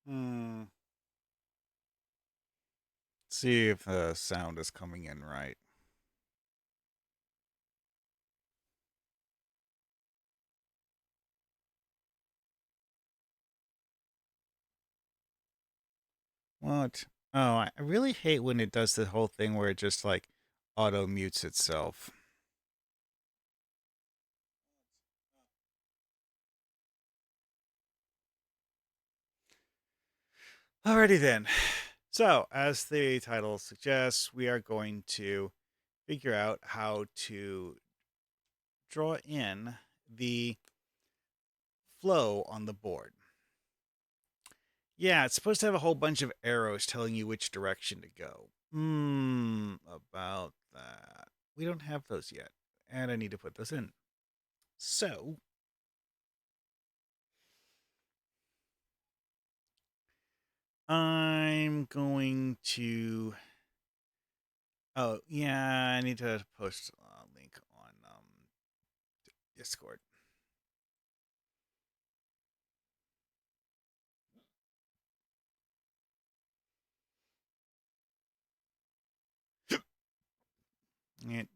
Hmm. See if the sound is coming in right. What? Oh, I really hate when it does the whole thing where it just like auto mutes itself. Alrighty then. So, as the title suggests, we are going to figure out how to draw in the flow on the board. Yeah, it's supposed to have a whole bunch of arrows telling you which direction to go. About that. We don't have those yet, and I need to put those in. So, I'm going to. Oh, yeah, I need to post a link on Discord. It,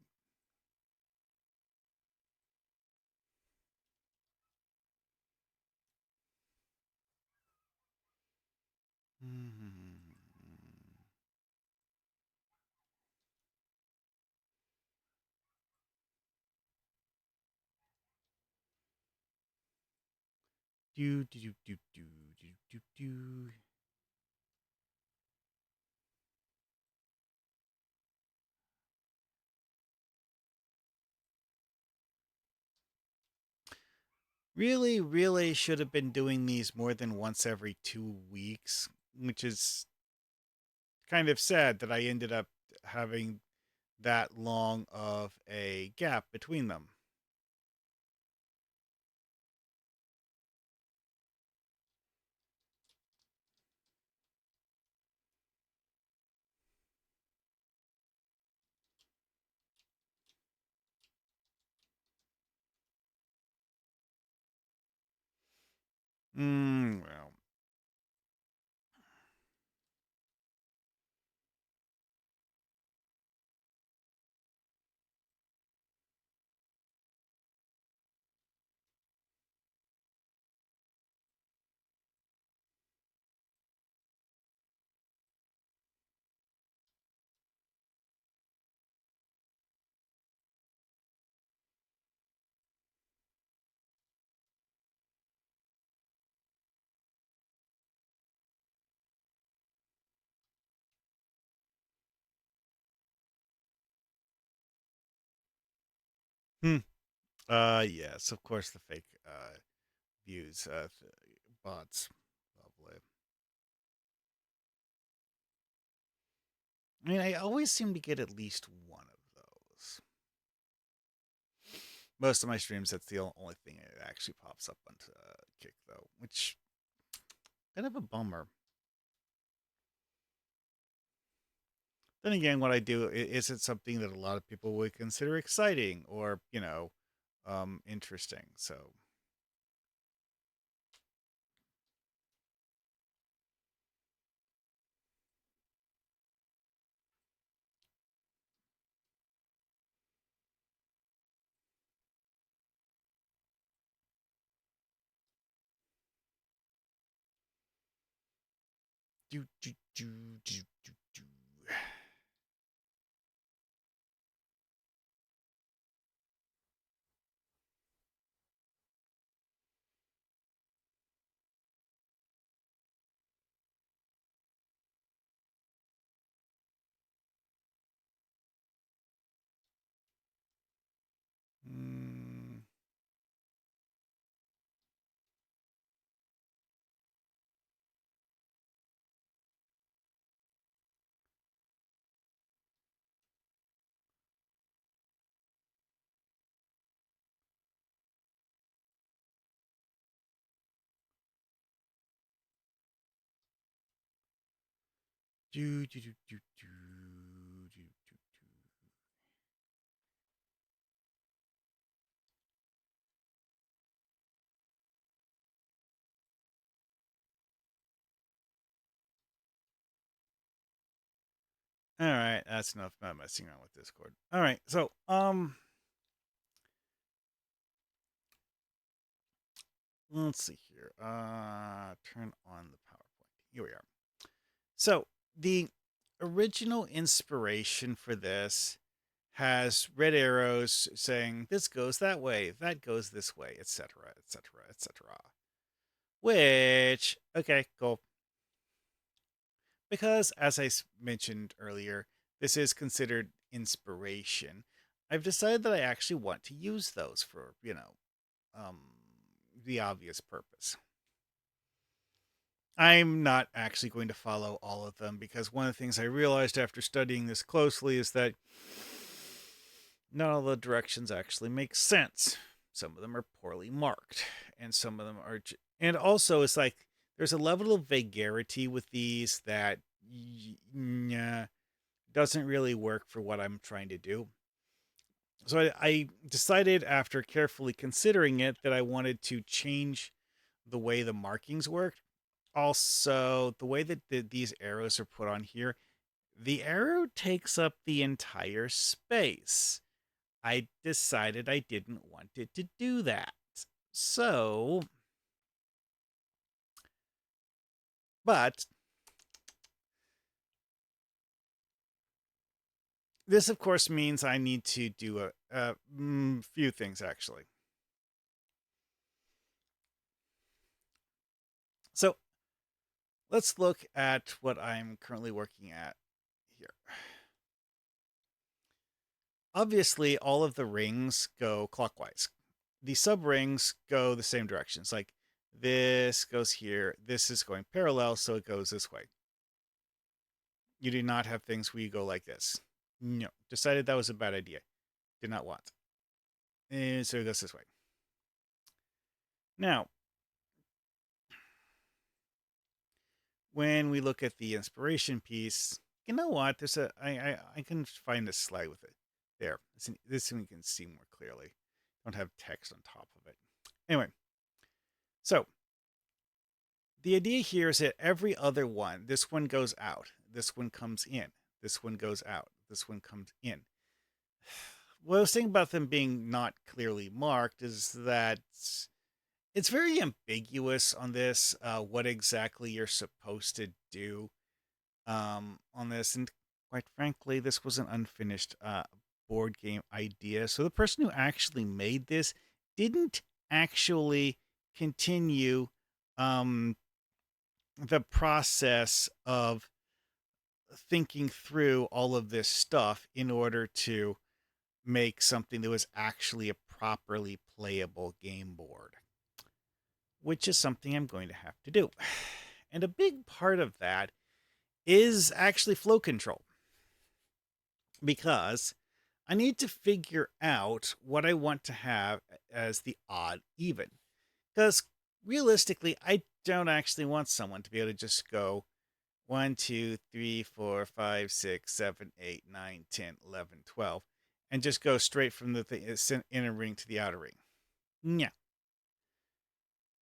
do do do do do do do do. Really, really should have been doing these more than once every 2 weeks, which is kind of sad that I ended up having that long of a gap between them. Well. Hmm. Yes, of course the fake views, bots. Lovely. I mean, I always seem to get at least one of those. Most of my streams, that's the only thing that actually pops up onto Kick, though, which kind of a bummer. Then again, what I do isn't something that a lot of people would consider exciting or, interesting. So, do do do do do do. Mm, do do do do do do do. All right, that's enough about messing around with Discord. All right, so let's see here. Turn on the PowerPoint. Here we are. So the original inspiration for this has red arrows saying this goes that way, that goes this way, etc., etc., etc. Which, okay, cool. Because, as I mentioned earlier, this is considered inspiration. I've decided that I actually want to use those for, um, the obvious purpose. I'm not actually going to follow all of them because one of the things I realized after studying this closely is that not all the directions actually make sense. Some of them are poorly marked, and some of them are. And also, it's like there's a level of vagarity with these that doesn't really work for what I'm trying to do. So I decided after carefully considering it that I wanted to change the way the markings worked. Also, the way that these arrows are put on here, the arrow takes up the entire space. I decided I didn't want it to do that. So, but this, of course, means I need to do a few things, actually. So, let's look at what I'm currently working at here. Obviously, all of the rings go clockwise. The sub rings go the same directions. Like this goes here, this is going parallel, so it goes this way. You do not have things where you go like this. No, decided that was a bad idea. Did not want. And so it goes this way. Now, when we look at the inspiration piece, you know what? There's I can find a slide with it. There. This one you can see more clearly. Don't have text on top of it. Anyway, so the idea here is that every other one, this one goes out, this one comes in, this one goes out, this one comes in. What I was saying about them being not clearly marked is that it's very ambiguous on this, what exactly you're supposed to do on this. And quite frankly, this was an unfinished board game idea. So the person who actually made this didn't actually continue um, the process of thinking through all of this stuff in order to make something that was actually a properly playable game board, which is something I'm going to have to do. And a big part of that is actually flow control, because I need to figure out what I want to have as the odd even. Because realistically, I don't actually want someone to be able to just go 1, 2, 3, 4, 5, 6, 7, 8, 9, 10, 11, 12, and just go straight from the inner ring to the outer ring. Yeah.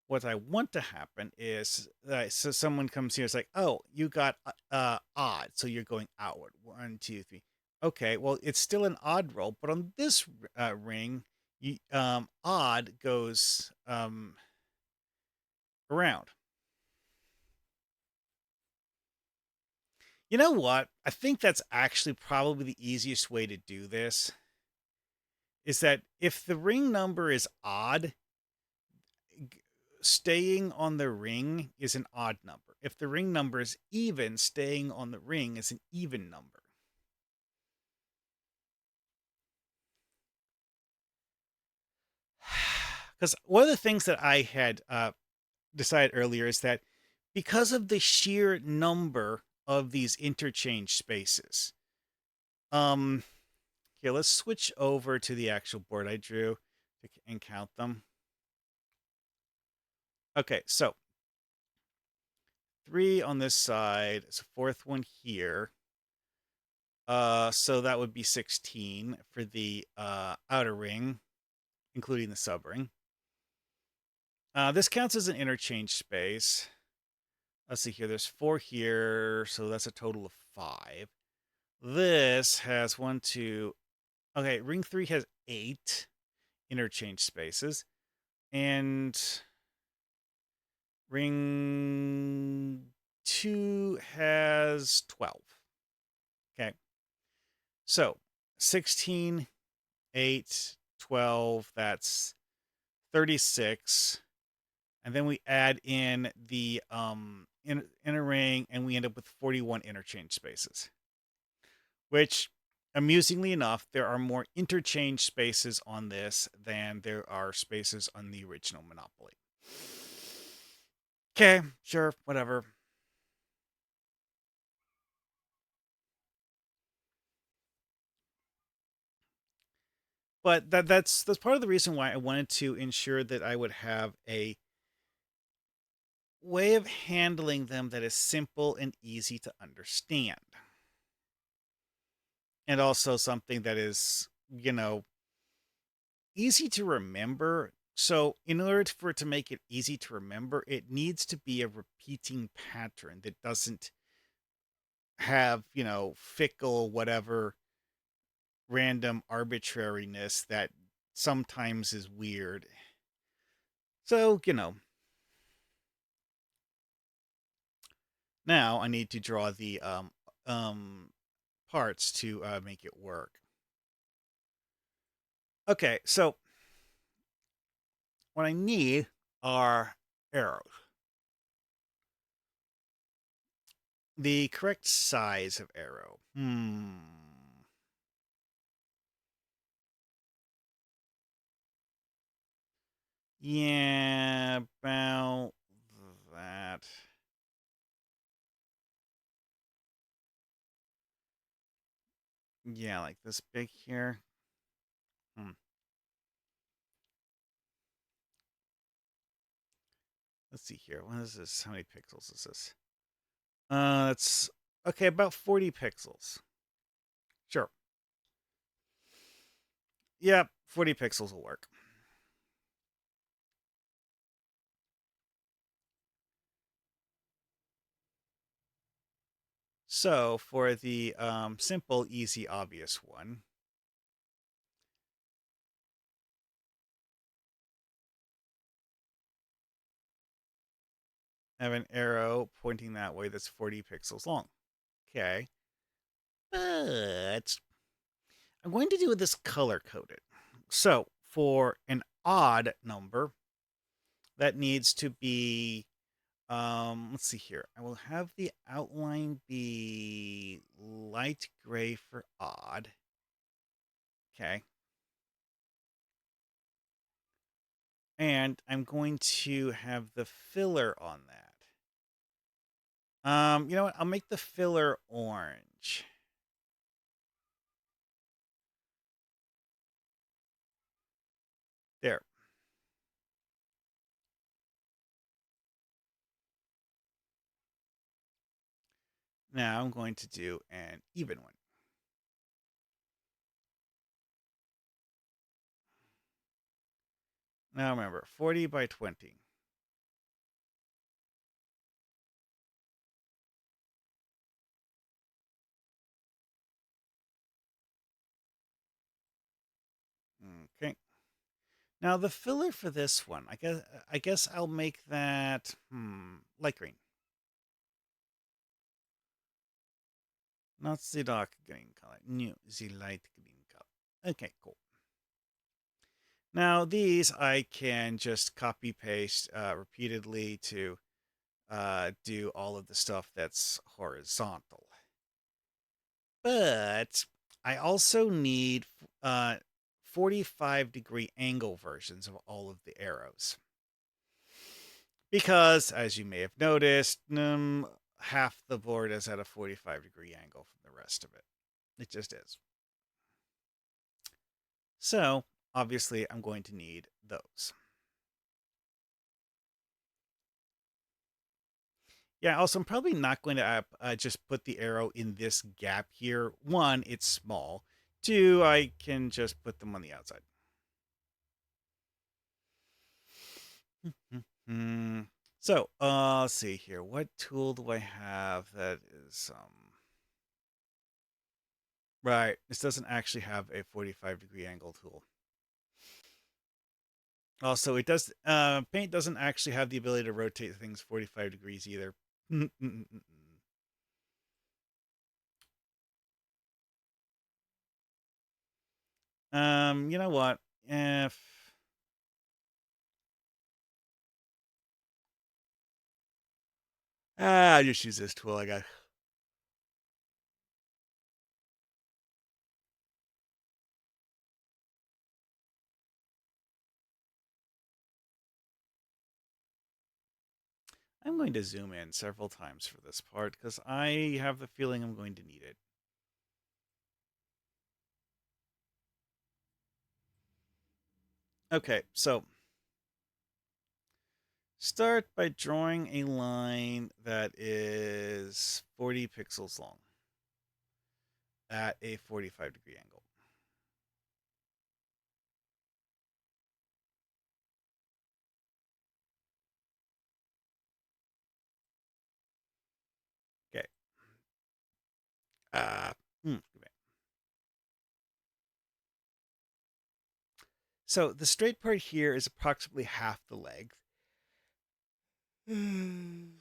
What I want to happen is so someone comes here, it's like, oh, you got odd, so you're going outward. 1, 2, 3. Okay, well, it's still an odd roll, but on this ring, odd goes around. You know what? I think that's actually probably the easiest way to do this. Is that if the ring number is odd, staying on the ring is an odd number. If the ring number is even, staying on the ring is an even number. Because one of the things that I had decided earlier is that because of the sheer number of these interchange spaces, here, let's switch over to the actual board I drew and count them. Okay, so 3 on this side. It's a fourth one here. So that would be 16 for the outer ring, including the sub ring. This counts as an interchange space. Let's see here. There's 4 here, so that's a total of 5. This has one, two. Okay, ring three has 8 interchange spaces, and ring two has 12. Okay, so 16, 8, 12, that's 36. And then we add in the inner ring, and we end up with 41 interchange spaces. Which, amusingly enough, there are more interchange spaces on this than there are spaces on the original Monopoly. Okay, sure, whatever. But that's part of the reason why I wanted to ensure that I would have a way of handling them that is simple and easy to understand. And also something that is, easy to remember. So, in order for it to make it easy to remember, it needs to be a repeating pattern that doesn't have, fickle, whatever, random arbitrariness that sometimes is weird. So, now I need to draw the um parts to make it work. Okay, so what I need are arrows. The correct size of arrow. Yeah, about that. Yeah, like this big here. Hmm. Let's see here. What is this? How many pixels is this? It's okay, about 40 pixels. Sure. Yep, 40 pixels will work. So for the simple, easy, obvious one, I have an arrow pointing that way that's 40 pixels long. Okay. But I'm going to do this color coded. So for an odd number, that needs to be, let's see here. I will have the outline be light gray for odd. Okay. And I'm going to have the filler on that. You know what? I'll make the filler orange. There. Now I'm going to do an even one. Now remember, 40 by 20. Okay. Now the filler for this one, I guess I'll make that light green. Not the dark green color. No, the light green color. Okay, cool. Now these I can just copy paste repeatedly to do all of the stuff that's horizontal. But I also need 45-degree angle versions of all of the arrows. Because, as you may have noticed, half the board is at a 45-degree angle from the rest of it. It just is. So, obviously, I'm going to need those. Yeah, also, I'm probably not going to just put the arrow in this gap here. One, it's small. Two, I can just put them on the outside. So, let's see here. What tool do I have that is Right. This doesn't actually have a 45-degree angle tool. Also, it does paint doesn't actually have the ability to rotate things 45 degrees either. You know what? If I just use this tool I got. I'm going to zoom in several times for this part because I have the feeling I'm going to need it. Okay, so start by drawing a line that is 40 pixels long at a 45-degree angle. Okay. Uh, hmm, so the straight part here is approximately half the length. And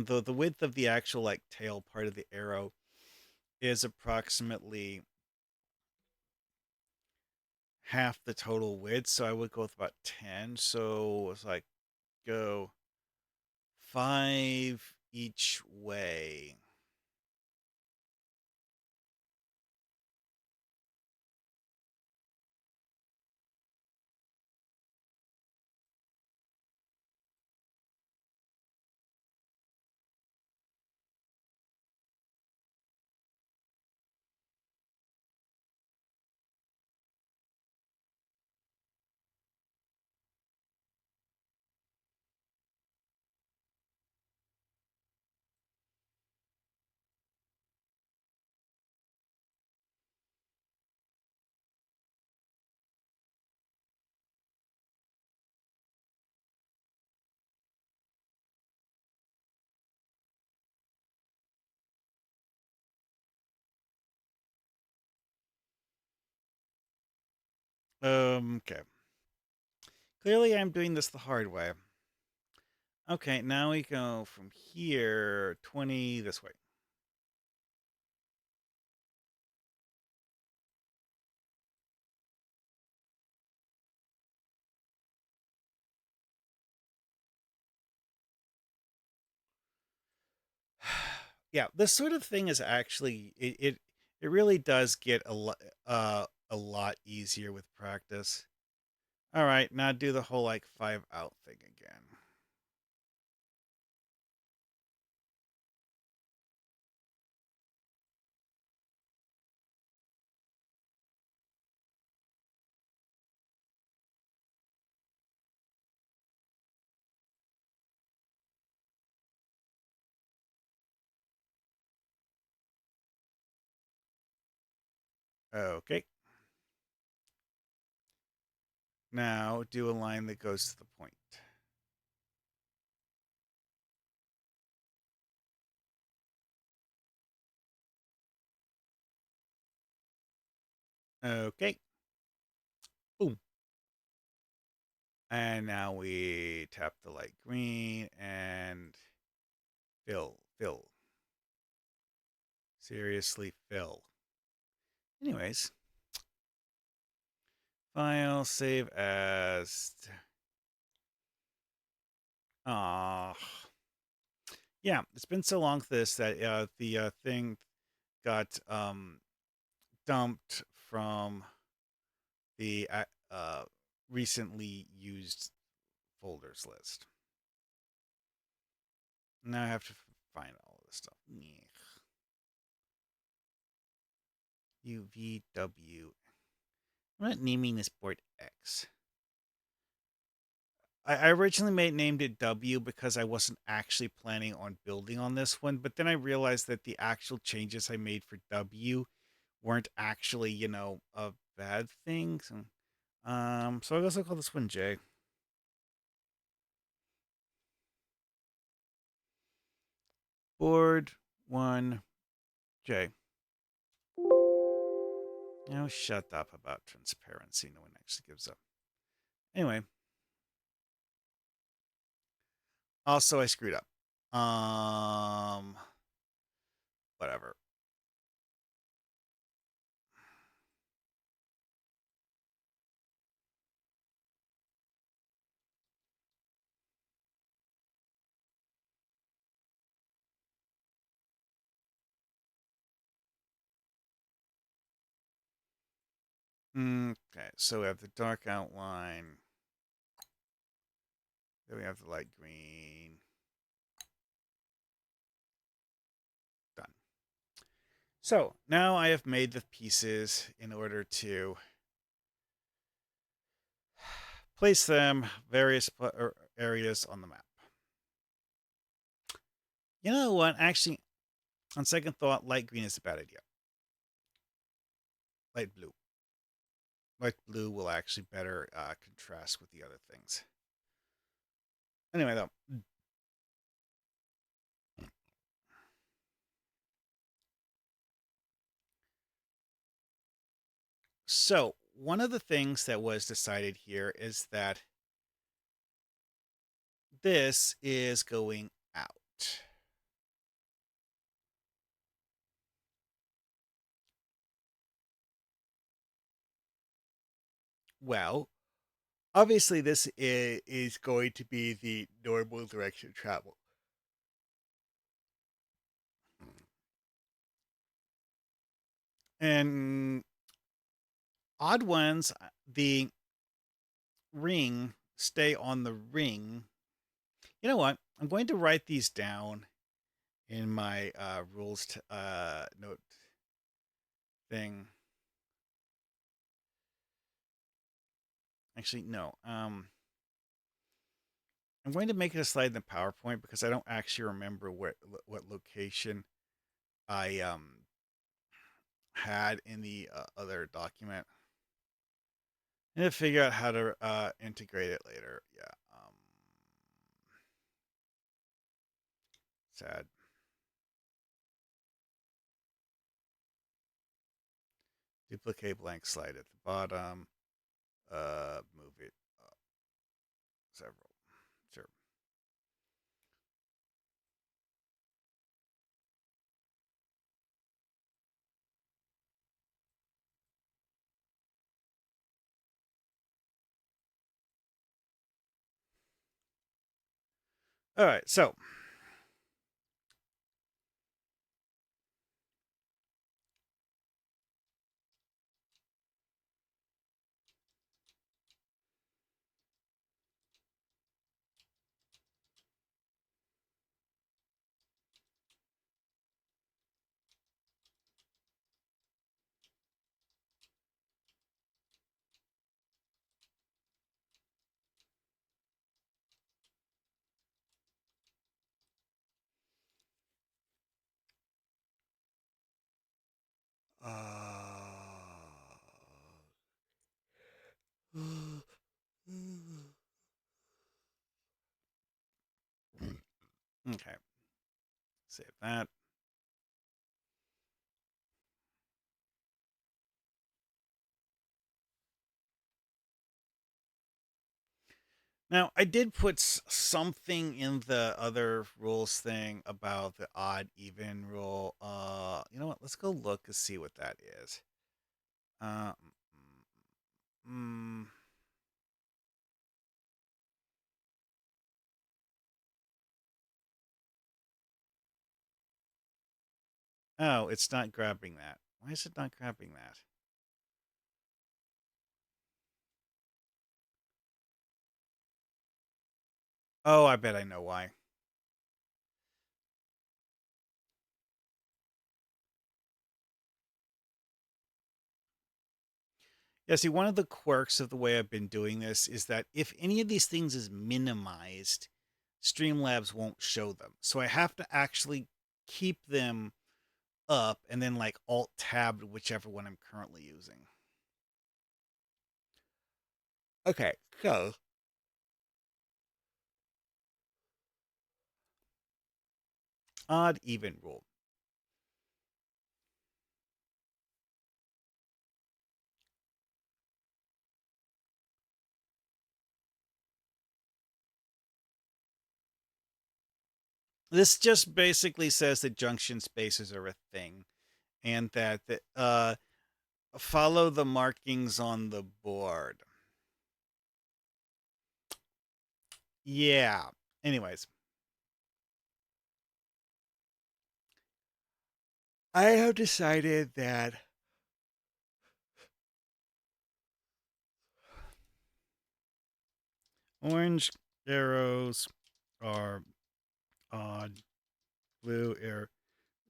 the width of the actual like tail part of the arrow is approximately half the total width. So I would go with about 10. So it's like go 5 each way. Okay. Clearly I'm doing this the hard way. Okay, now we go from here 20 this way. Yeah, this sort of thing is actually it really does get a lot easier with practice. All right, now do the whole like 5 out thing again. Okay. Now do a line that goes to the point. Okay. Boom. And now we tap the light green and fill. Seriously, fill. Anyways, file, save as. Ah, yeah. It's been so long this that the thing got dumped from the recently used folders list. Now I have to find all of this stuff. UVW. I'm not naming this board X. I originally named it W because I wasn't actually planning on building on this one, but then I realized that the actual changes I made for W weren't actually, a bad thing. So I guess I'll call this one J. Board 1J. Oh, shut up about transparency. No one actually gives up. Anyway, also I screwed up. Whatever. Okay, so we have the dark outline. Then we have the light green. Done. So now I have made the pieces in order to place them various areas on the map. You know what? Actually, on second thought, light green is a bad idea. Light blue. Light blue will actually better contrast with the other things. Anyway, though. So, one of the things that was decided here is that this is going out. Well, obviously, this is going to be the normal direction of travel. And odd ones, the ring stay on the ring. You know what? I'm going to write these down in my rules note thing. Actually, no. I'm going to make it a slide in the PowerPoint because I don't actually remember what location I had in the other document. I'm gonna figure out how to integrate it later. Yeah. Sad. Duplicate blank slide at the bottom. Move it up several. Sure. All right. So okay. Save that. Now, I did put something in the other rules thing about the odd even rule. You know what? Let's go look and see what that is. Uh, mm, mm, oh, it's not grabbing that. Why is it not grabbing that? Oh, I bet I know why. Yeah, see, one of the quirks of the way I've been doing this is that if any of these things is minimized, Streamlabs won't show them. So I have to actually keep them up and then like alt tab whichever one I'm currently using. Okay, so odd even rule. This just basically says that junction spaces are a thing and that follow the markings on the board. Yeah. Anyways, I have decided that orange arrows are odd, blue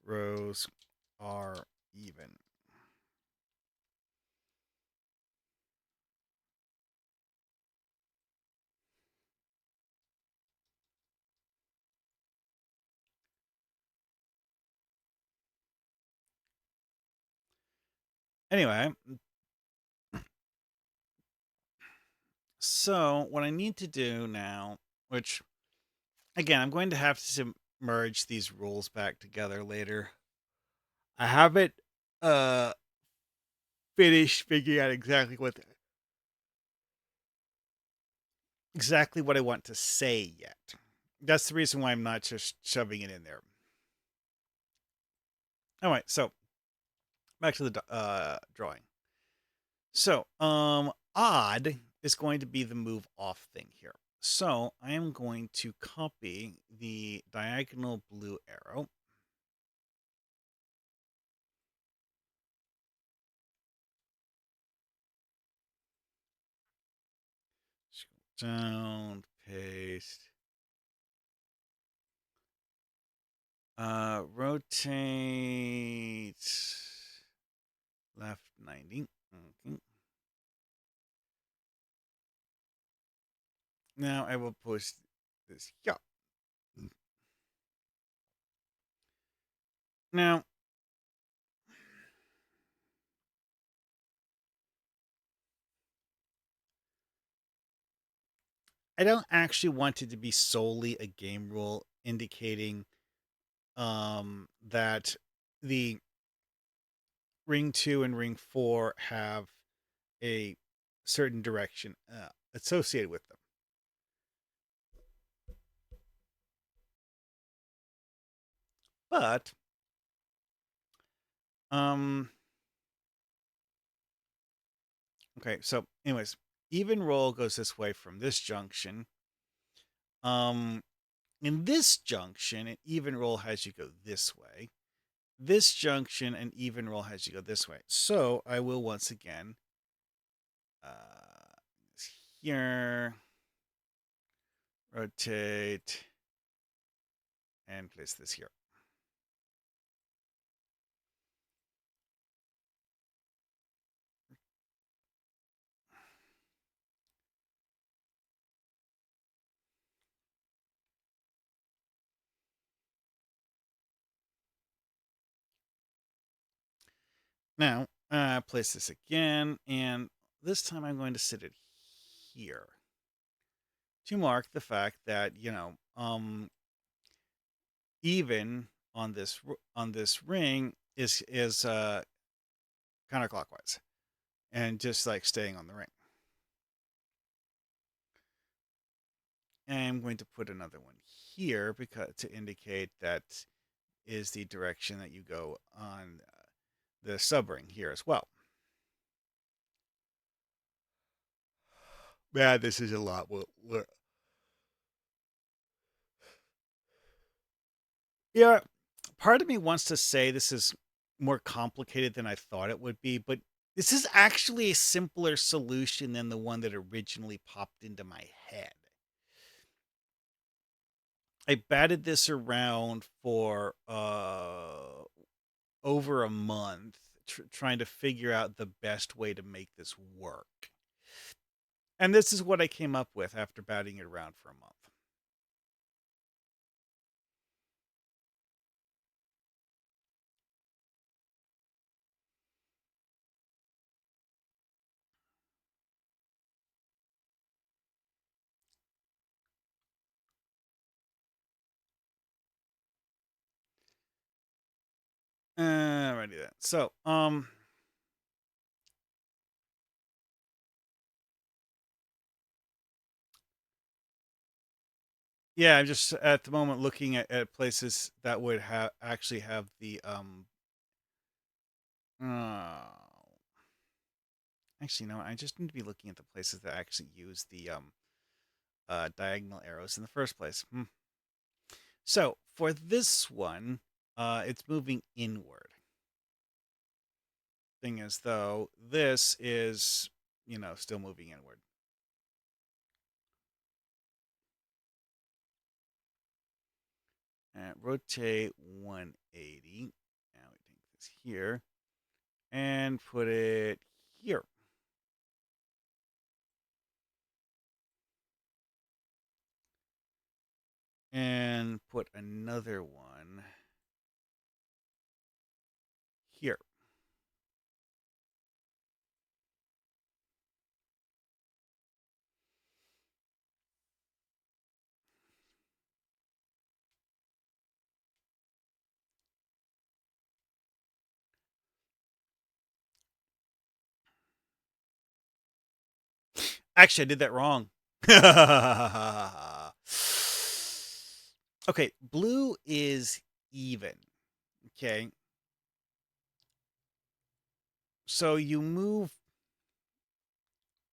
arrows are even. Anyway, so what I need to do now, which again, I'm going to have to merge these rules back together later. I haven't uh finished figuring out exactly what I want to say yet. That's the reason why I'm not just shoving it in there. All right, so back to the drawing. So, odd is going to be the move off thing here. So I am going to copy the diagonal blue arrow. Scroll down, paste. Rotate left 90. Okay. Now I will push this here. Now, I don't actually want it to be solely a game rule indicating that the ring 2 and ring 4 have a certain direction associated with them. But um okay, so anyways, even roll goes this way from this junction. Um in this junction, an even roll has you go this way. This junction, an even roll has you go this way. So I will once again here rotate and place this here. Now, place this again, and this time I'm going to sit it here to mark the fact that, even on this ring is counterclockwise and just like staying on the ring. And I'm going to put another one here because to indicate that is the direction that you go on the sub ring here as well. Man, this is a lot. Yeah, part of me wants to say this is more complicated than I thought it would be, but this is actually a simpler solution than the one that originally popped into my head. I batted this around for over a month, trying to figure out the best way to make this work. And this is what I came up with after batting it around for a month. Alrighty then. So, yeah, I'm just at the moment looking at places that would have actually have the uh, actually no, I just need to be looking at the places that actually use the diagonal arrows in the first place. So for this one, it's moving inward. Thing is, though, this is still moving inward. Rotate 180. Now we take this here and put it here. And put another one here. Actually, I did that wrong. Okay, blue is even. Okay. So you move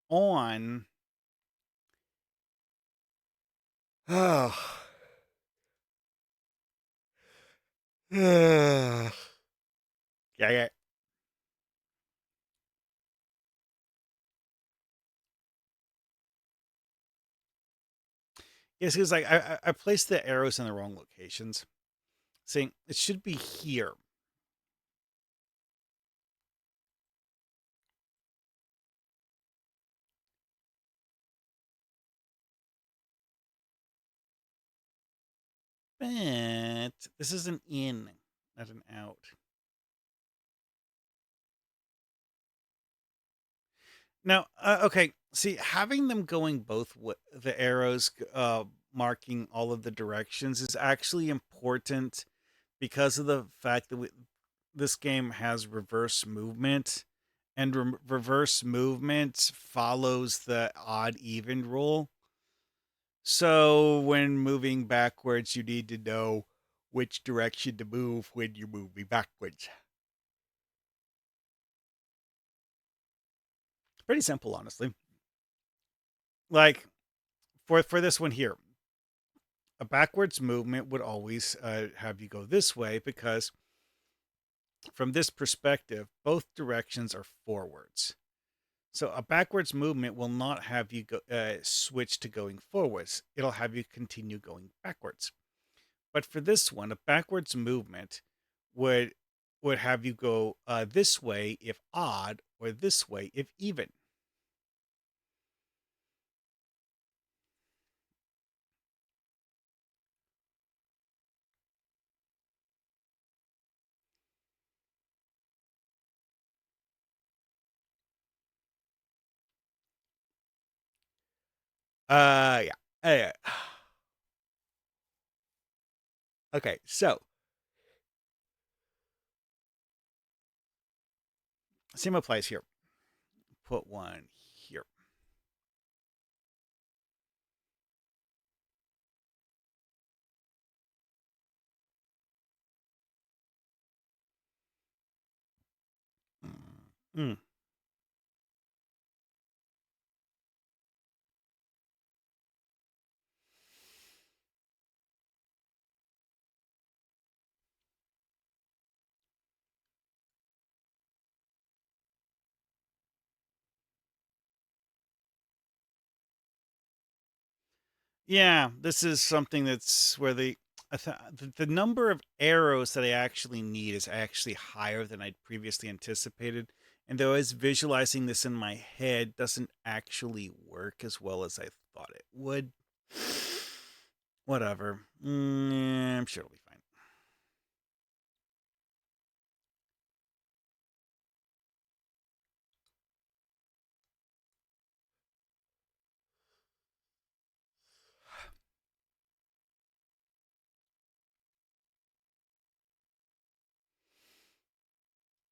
on. Oh. Yeah, yeah. Yes, because like I placed the arrows in the wrong locations. Saying it should be here. But this is an in, not an out. Now, okay. See, having them going both the arrows marking all of the directions is actually important because of the fact that this game has reverse movement, and reverse movement follows the odd even rule. So when moving backwards, you need to know which direction to move when you're moving backwards. Pretty simple, honestly. Like for this one here, a backwards movement would always have you go this way because from this perspective, both directions are forwards. So a backwards movement will not have you go switch to going forwards. It'll have you continue going backwards. But for this one, a backwards movement would would have you go this way if odd or this way if even. Yeah. Okay, so same applies here. Put one here. Mm. Yeah, this is something that's where the number of arrows that I actually need is actually higher than I'd previously anticipated. And though I was visualizing this in my head, doesn't actually work as well as I thought it would. Whatever. I'm sure it'll be fine.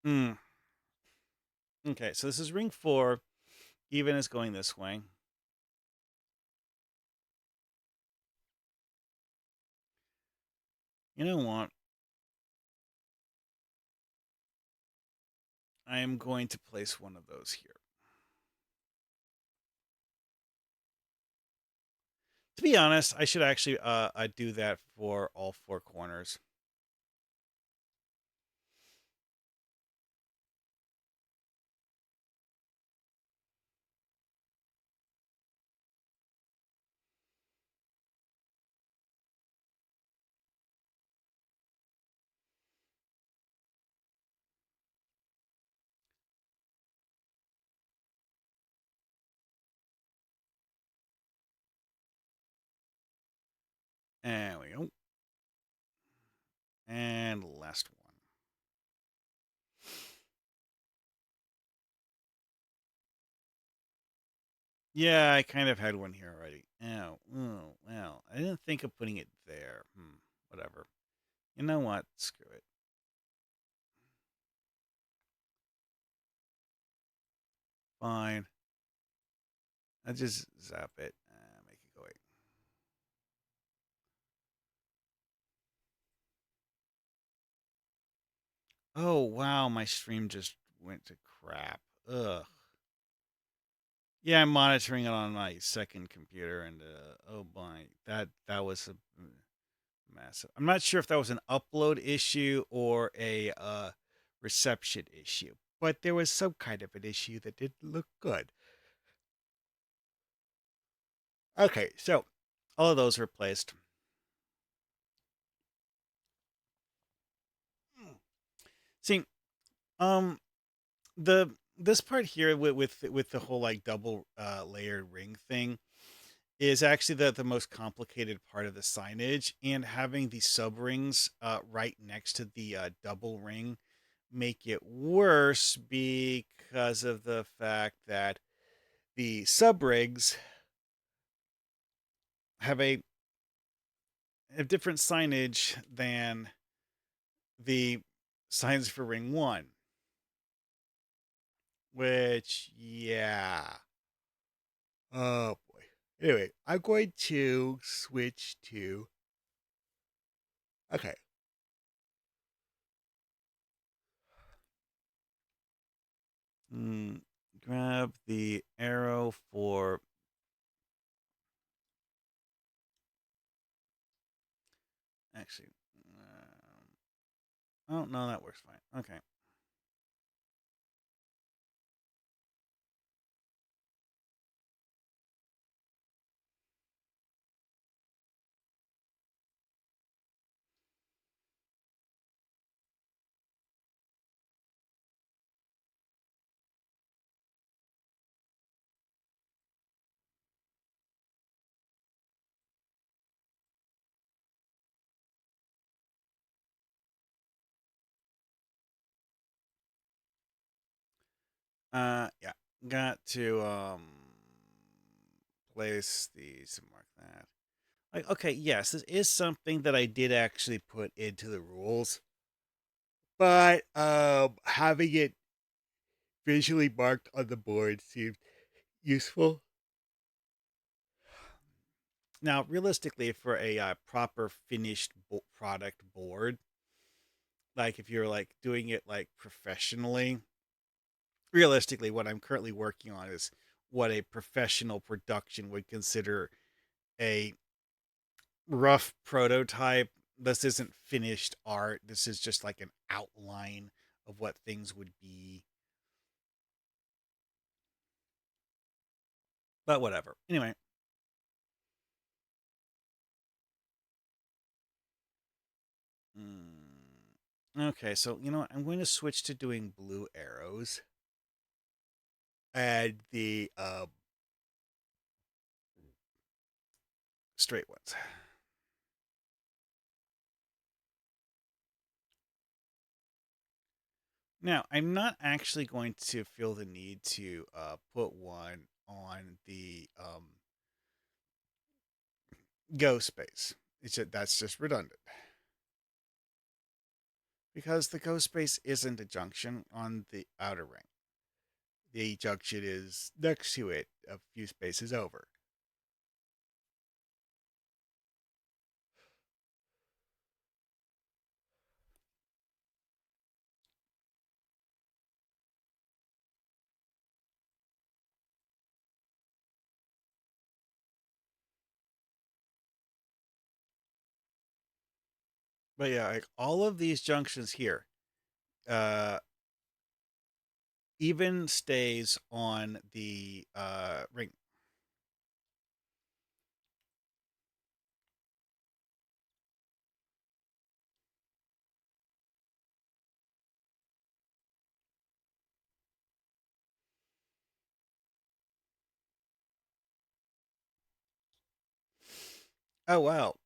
Mm. Okay, so this is ring four. Even is going this way. You know what? I am going to place one of those here. To be honest, I should actually do that for all four corners. And we go. And last one. Yeah, I kind of had one here already. Oh, well, I didn't think of putting it there. Whatever. You know what? Screw it. Fine. I just zap it. Make it go away. Oh, wow, my stream just went to crap. Ugh. Yeah, I'm monitoring it on my second computer, and oh boy, that was a massive. I'm not sure if that was an upload issue or a reception issue, but there was some kind of an issue that didn't look good. Okay, so all of those are replaced. See, um, the this part here with the whole like double layered ring thing is actually the most complicated part of the signage, and having the sub rings right next to the double ring make it worse because of the fact that the sub rings have a different signage than the signs for ring one, which yeah. Oh boy. Anyway, I'm going to switch to okay. Mm, grab the arrow for actually. Oh no, that works fine. Okay. Yeah. Got to place these and mark that. Like, okay, yes, this is something that I did actually put into the rules, but having it visually marked on the board seemed useful. Now, realistically, for a proper finished product board, like if you're like doing it like professionally, realistically, what I'm currently working on is what a professional production would consider a rough prototype. This isn't finished art. This is just like an outline of what things would be. But whatever. Anyway, okay. So you know what? I'm going to switch to doing blue arrows and the straight ones. Now, I'm not actually going to feel the need to put one on the go space. That's just redundant. because the ghost space isn't a junction on the outer ring. The junction is next to it, a few spaces over. But yeah, like all of these junctions here, uh, even stays on the ring. Oh wow.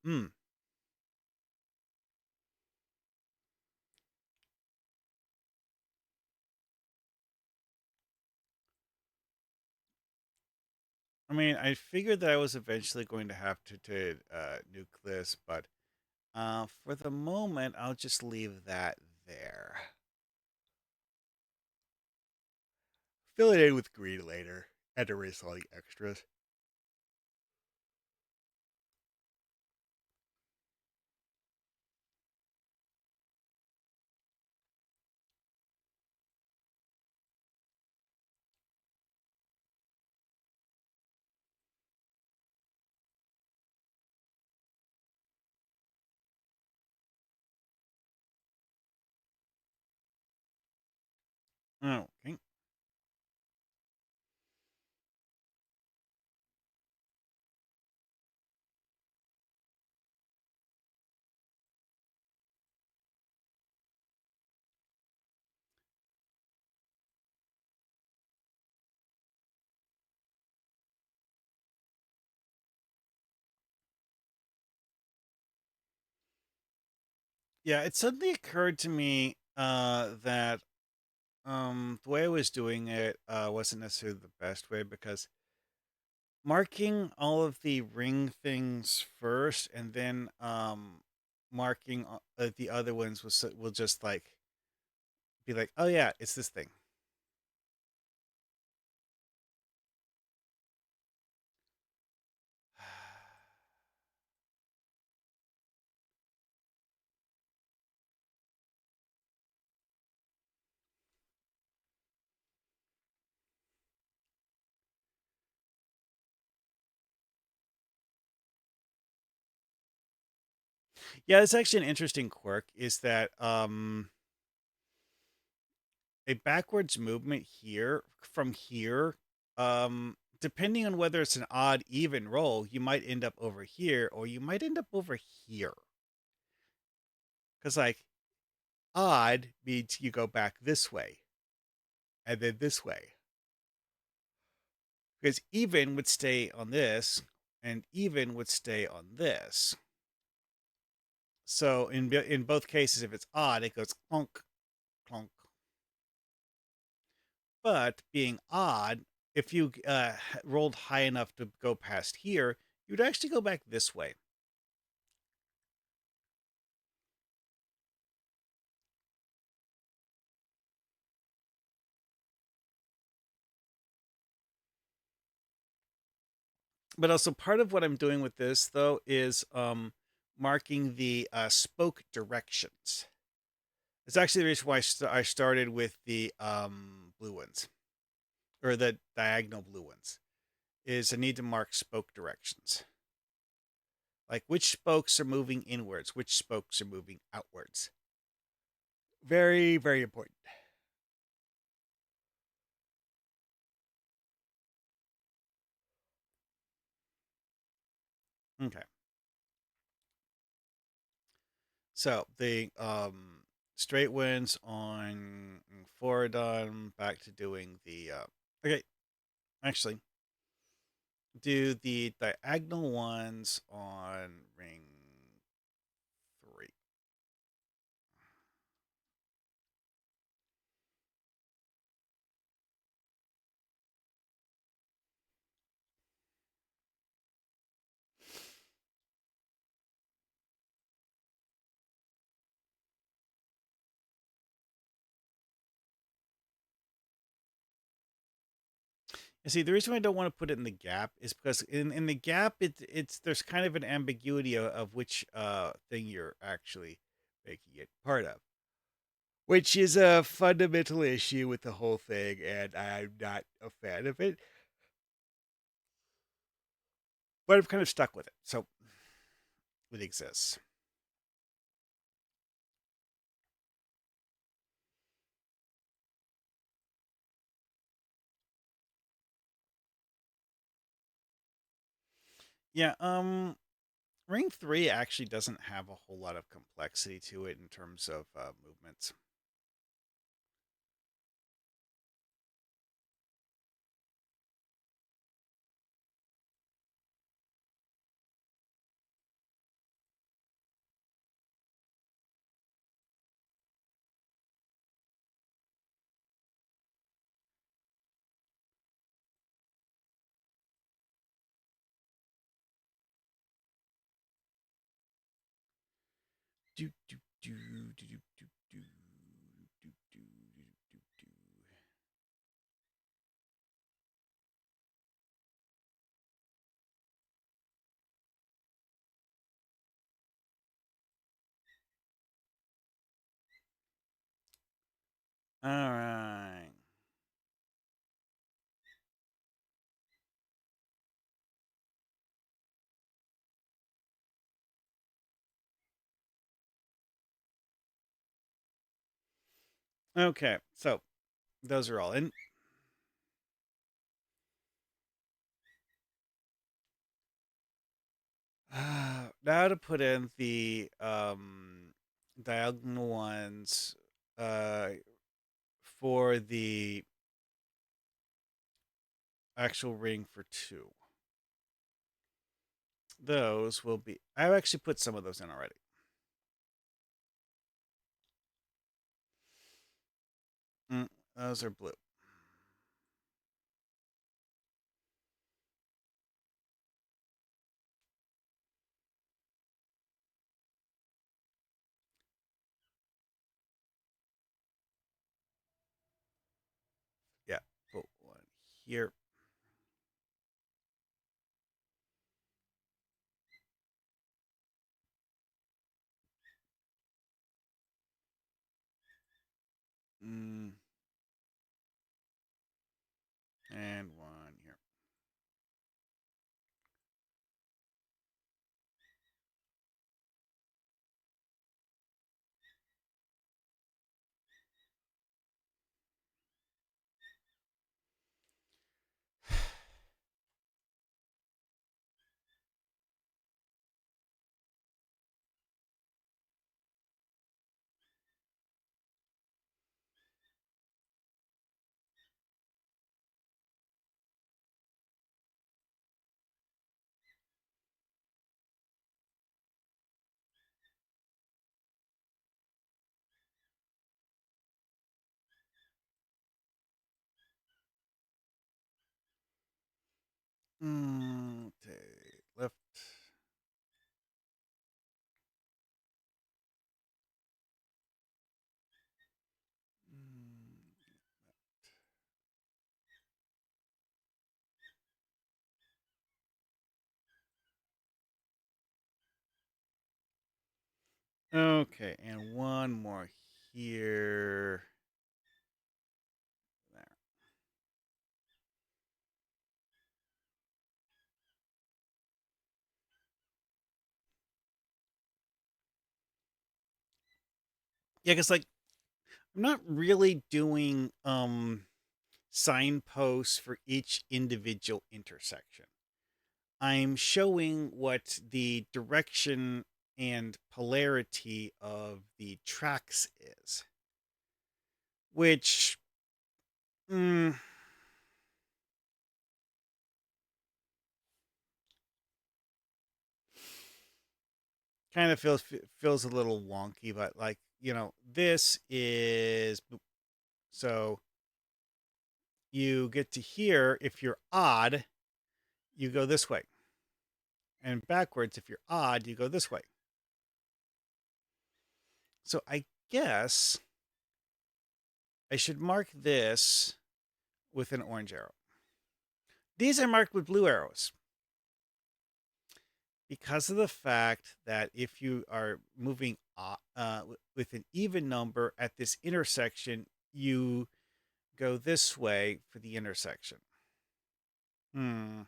I mean, I figured that I was eventually going to have to nuke this, but for the moment, I'll just leave that there. Fill it in with green later and erase all the extras. Okay. Yeah, it suddenly occurred to me that the way I was doing it wasn't necessarily the best way because marking all of the ring things first and then marking the other ones will just like be like, oh yeah, it's this thing. Yeah, it's actually an interesting quirk. Is that a backwards movement here from here, depending on whether it's an odd even roll, you might end up over here or you might end up over here. Because like odd means you go back this way and then this way. Because even would stay on this and even would stay on this. So in both cases, if it's odd, it goes clunk, clunk. But being odd, if you rolled high enough to go past here, you'd actually go back this way. But also part of what I'm doing with this though is marking the spoke directions. It's actually the reason why I started with the blue ones or the diagonal blue ones. Is I need to mark spoke directions, like which spokes are moving inwards, which spokes are moving outwards. Very very important. Okay, so the straight winds on four done. Back to doing the okay. Actually, do the diagonal ones on ring 3. And see, the reason why I don't want to put it in the gap is because in the gap, it's there's kind of an ambiguity of which thing you're actually making it part of, which is a fundamental issue with the whole thing, and I'm not a fan of it. But I've kind of stuck with it, so it exists. Yeah, Ring 3 actually doesn't have a whole lot of complexity to it in terms of movements. Do, do, do, do, do, do, do, do, do, do, do. All right. Okay, so those are all in. Now to put in the diagonal ones uh, for the actual ring for two. Those will be. I've actually put some of those in already. Mm, those are blue. Yeah, put one here. Mm, and one here. Okay, left. Mm, okay, and one more here. There. Yeah, because like I'm not really doing signposts for each individual intersection. I'm showing what the direction and polarity of the tracks is, which mm, kind of feels a little wonky. But like this is so you get to here. If you're odd, you go this way, and backwards. If you're odd, you go this way. So I guess I should mark this with an orange arrow. These are marked with blue arrows because of the fact that if you are moving with an even number at this intersection, you go this way for the intersection. Hmm.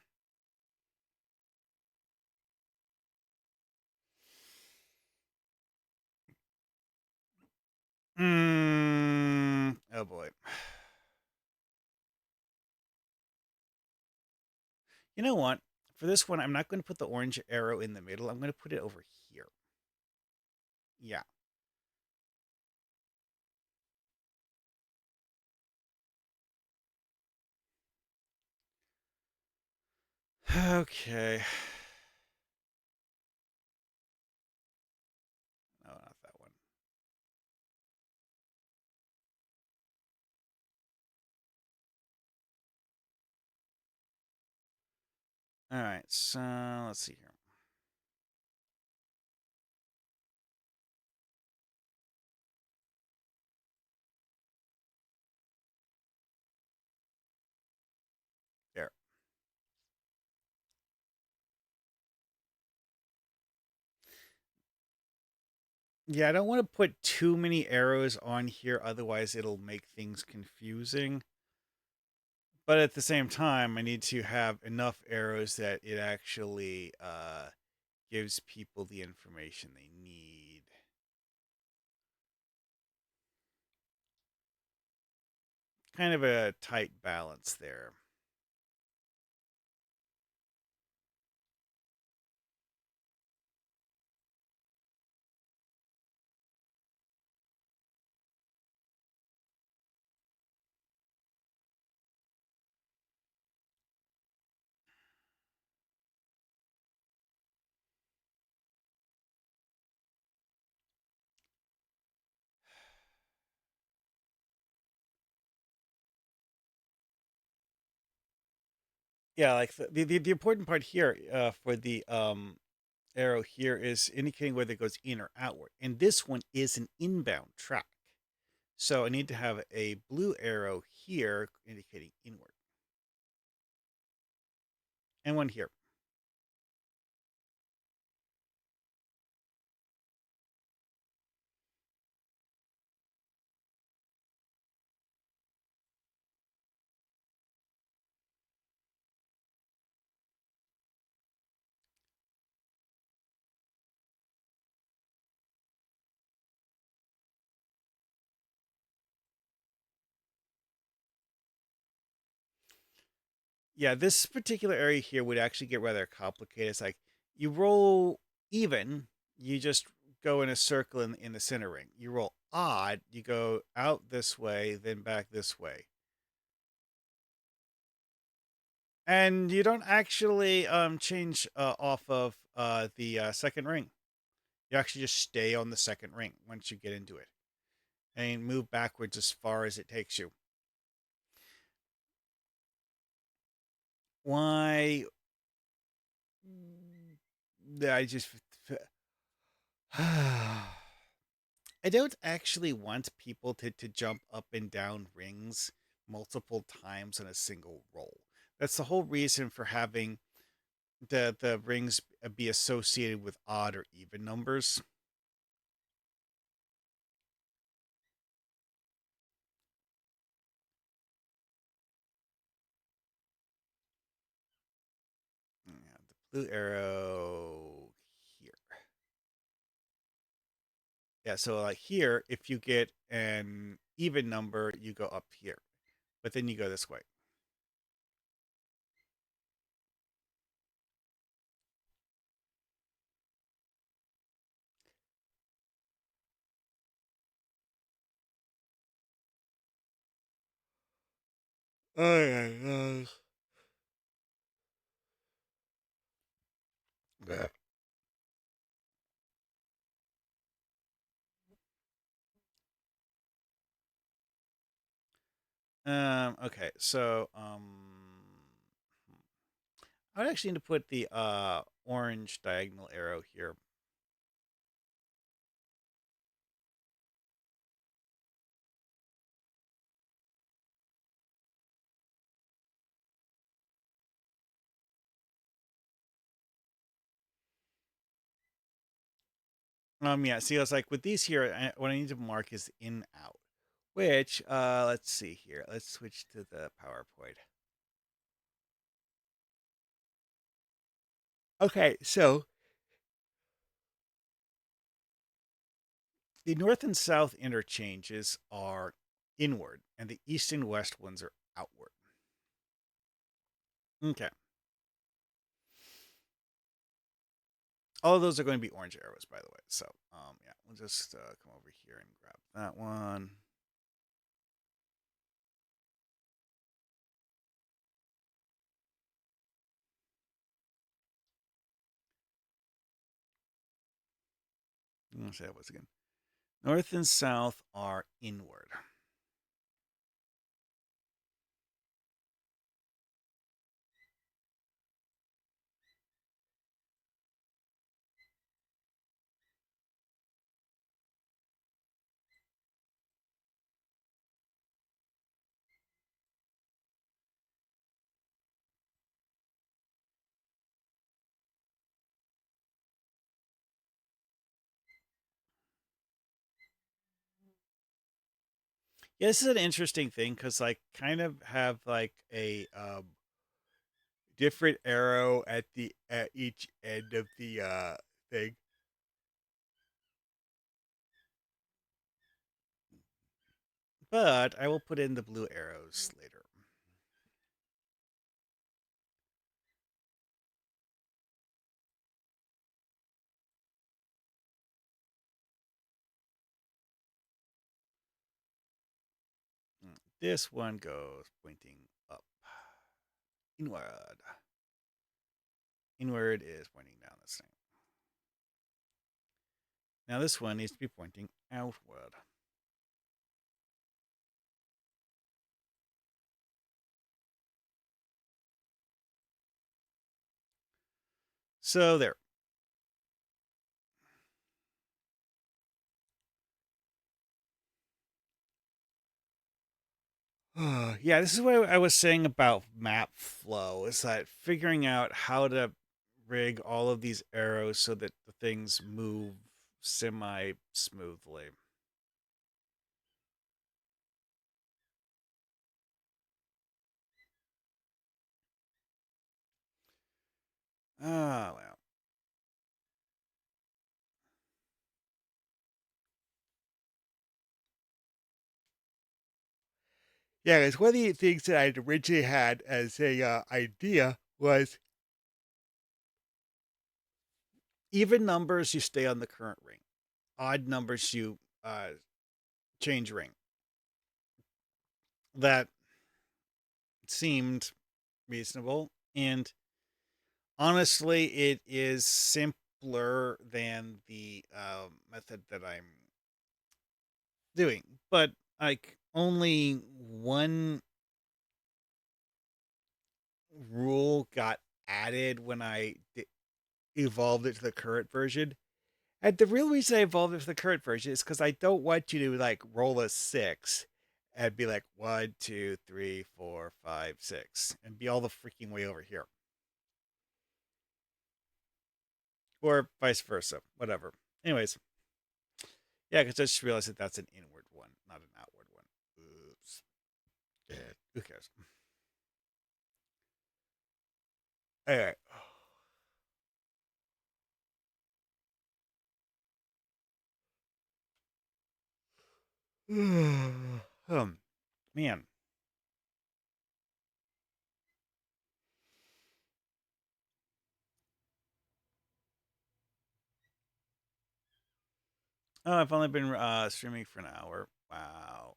Oh boy. You know what? For this one, I'm not going to put the orange arrow in the middle. I'm going to put it over here. Yeah. Okay. No, not that one. All right. So let's see here. There. Yeah, I don't want to put too many arrows on here, otherwise it'll make things confusing. But at the same time, I need to have enough arrows that it actually gives people the information they need. Kind of a tight balance there. Yeah, like the important part here for the arrow here is indicating whether it goes in or outward. And this one is an inbound track. So I need to have a blue arrow here indicating inward. And one here. Yeah, this particular area here would actually get rather complicated. It's like you roll even, you just go in a circle in the center ring. You roll odd, you go out this way, then back this way. And you don't actually change off of the second ring. You actually just stay on the second ring once you get into it and move backwards as far as it takes you. Why? I just. I don't actually want people to jump up and down rings multiple times on a single roll. That's the whole reason for having the rings be associated with odd or even numbers. Yeah, the blue arrow here. Yeah, so like here, if you get an even number, you go up here, but then you go this way. Oh yeah. Yeah. Okay, so I would actually need to put the orange diagonal arrow here. Yeah, see, I was like, with these here, what I need to mark is in out, which, let's see here. Let's switch to the PowerPoint. Okay, so the north and south interchanges are inward, and the east and west ones are outward. Okay. All of those are going to be orange arrows, by the way. So, yeah, we'll just come over here and grab that one. Let's say that once again. North and south are inward. Yeah, this is an interesting thing because like kind of have like a different arrow at each end of the thing. But I will put in the blue arrows later. This one goes pointing up. Inward. Inward is pointing down this thing. Now this one needs to be pointing outward. So there. Yeah, this is what I was saying about map flow. Is that figuring out how to rig all of these arrows so that the things move semi smoothly. Oh well. Yeah, because one of the things that I originally had as a idea was even numbers you stay on the current ring, odd numbers you change ring. That seemed reasonable, and honestly, it is simpler than the method that I'm doing. But like only one rule got added when evolved it to the current version. And the real reason I evolved it to the current version is because I don't want you to like roll a six and be like 1, 2, 3, 4, 5, 6 and be all the freaking way over here. Or vice versa. Whatever. Anyways, yeah, because I just realized that that's an inward one, not an outward one. Oops. Yeah, who cares? Anyway. Man. Oh, I've only been streaming for an hour. Wow.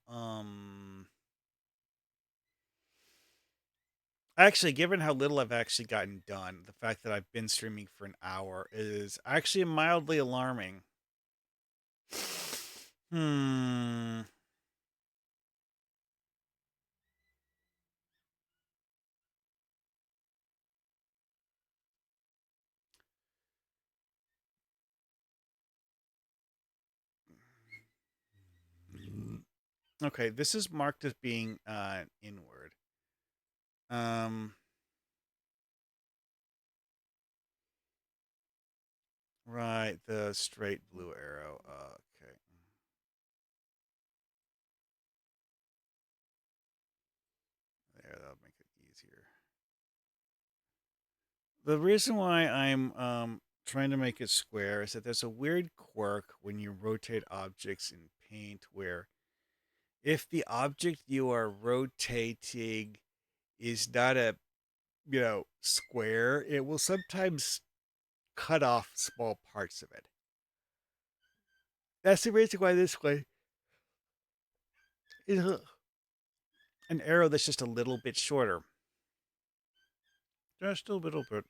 Actually, given how little I've actually gotten done, the fact that I've been streaming for an hour is actually mildly alarming. Hmm. Okay, this is marked as being inward. Um Right, the straight blue arrow. Okay. There, that'll make it easier. The reason why I'm trying to make it square is that there's a weird quirk when you rotate objects in paint where if the object you are rotating is not a, square, it will sometimes cut off small parts of it. That's the reason why this way is an arrow that's just a little bit shorter. Just a little bit.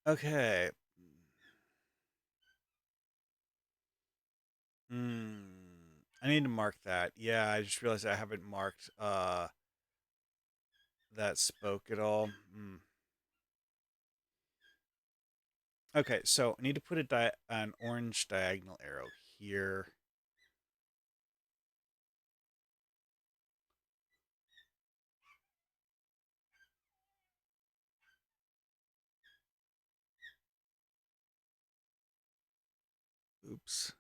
Okay. Hmm. I need to mark that. Yeah, I just realized I haven't marked that spoke at all. Hmm. Okay, so I need to put an orange diagonal arrow here. Oops.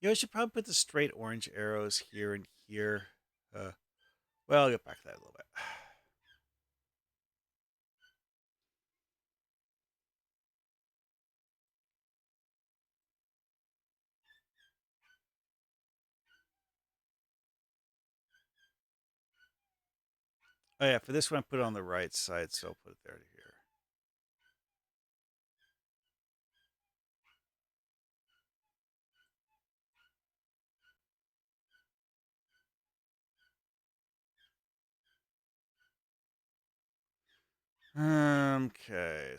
I should probably put the straight orange arrows here and here. Well, I'll get back to that a little bit. Oh yeah, for this one I put it on the right side, so I'll put it there to here. Okay.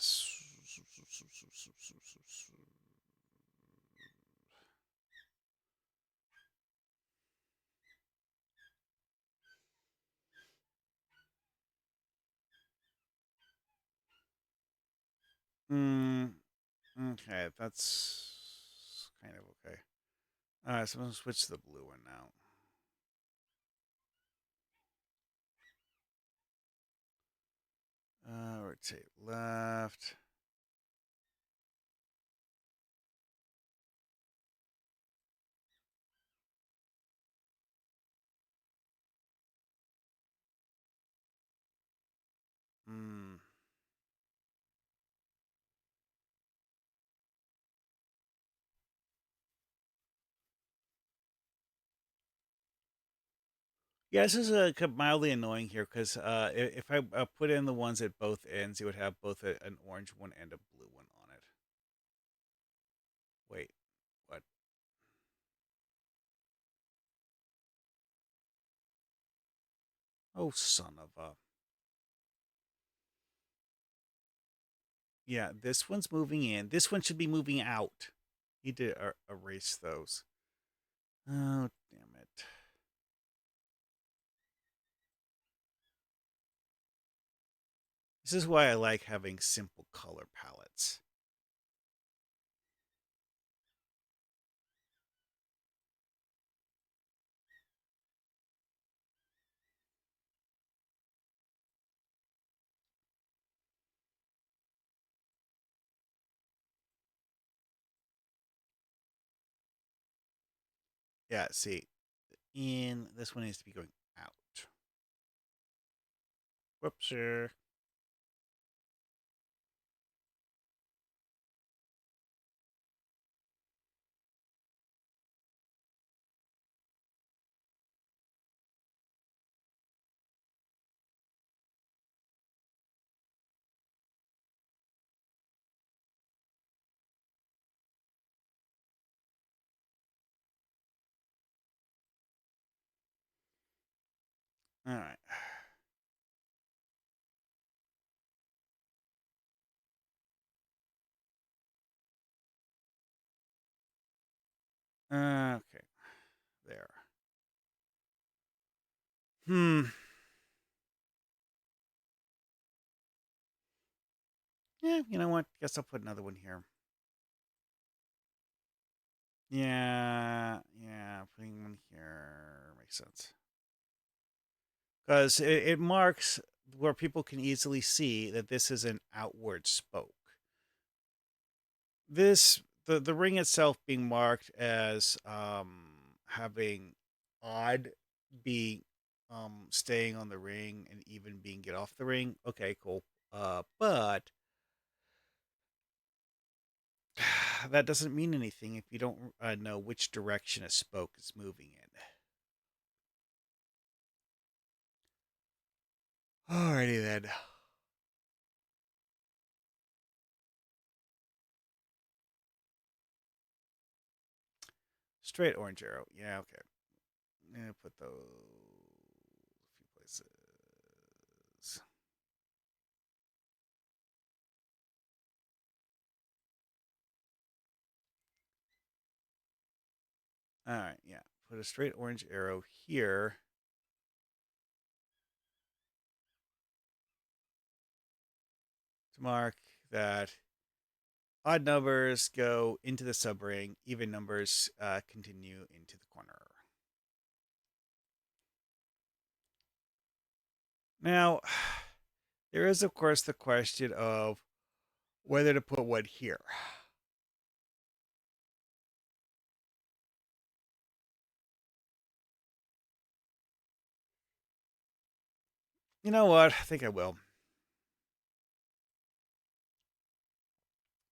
Hmm. Okay, that's kind of okay. All right, so I'm gonna switch to the blue one now. Rotate left. Hmm. Yeah, this is mildly annoying here because if I put in the ones at both ends, it would have both an orange one and a blue one on it. Wait, what? Oh, son of a. Yeah, this one's moving in. This one should be moving out. Need to erase those. Oh, damn it. This is why I like having simple color palettes. Yeah, see, in this one needs to be going out. Whoops. All right. Okay. There. Hmm. Yeah, you know what? Guess I'll put another one here. Yeah, yeah, putting one here makes sense. Because it marks where people can easily see that this is an outward spoke. The ring itself being marked as having odd being staying on the ring and even being get off the ring. Okay, cool. But that doesn't mean anything if you don't know which direction a spoke is moving in. Alrighty then. Straight orange arrow. Yeah, okay. I'm gonna put those a few places. Alright, yeah. Put a straight orange arrow here to mark that odd numbers go into the subring, even numbers continue into the corner. Now, there is, of course, the question of whether to put one here. You know what? I think I will.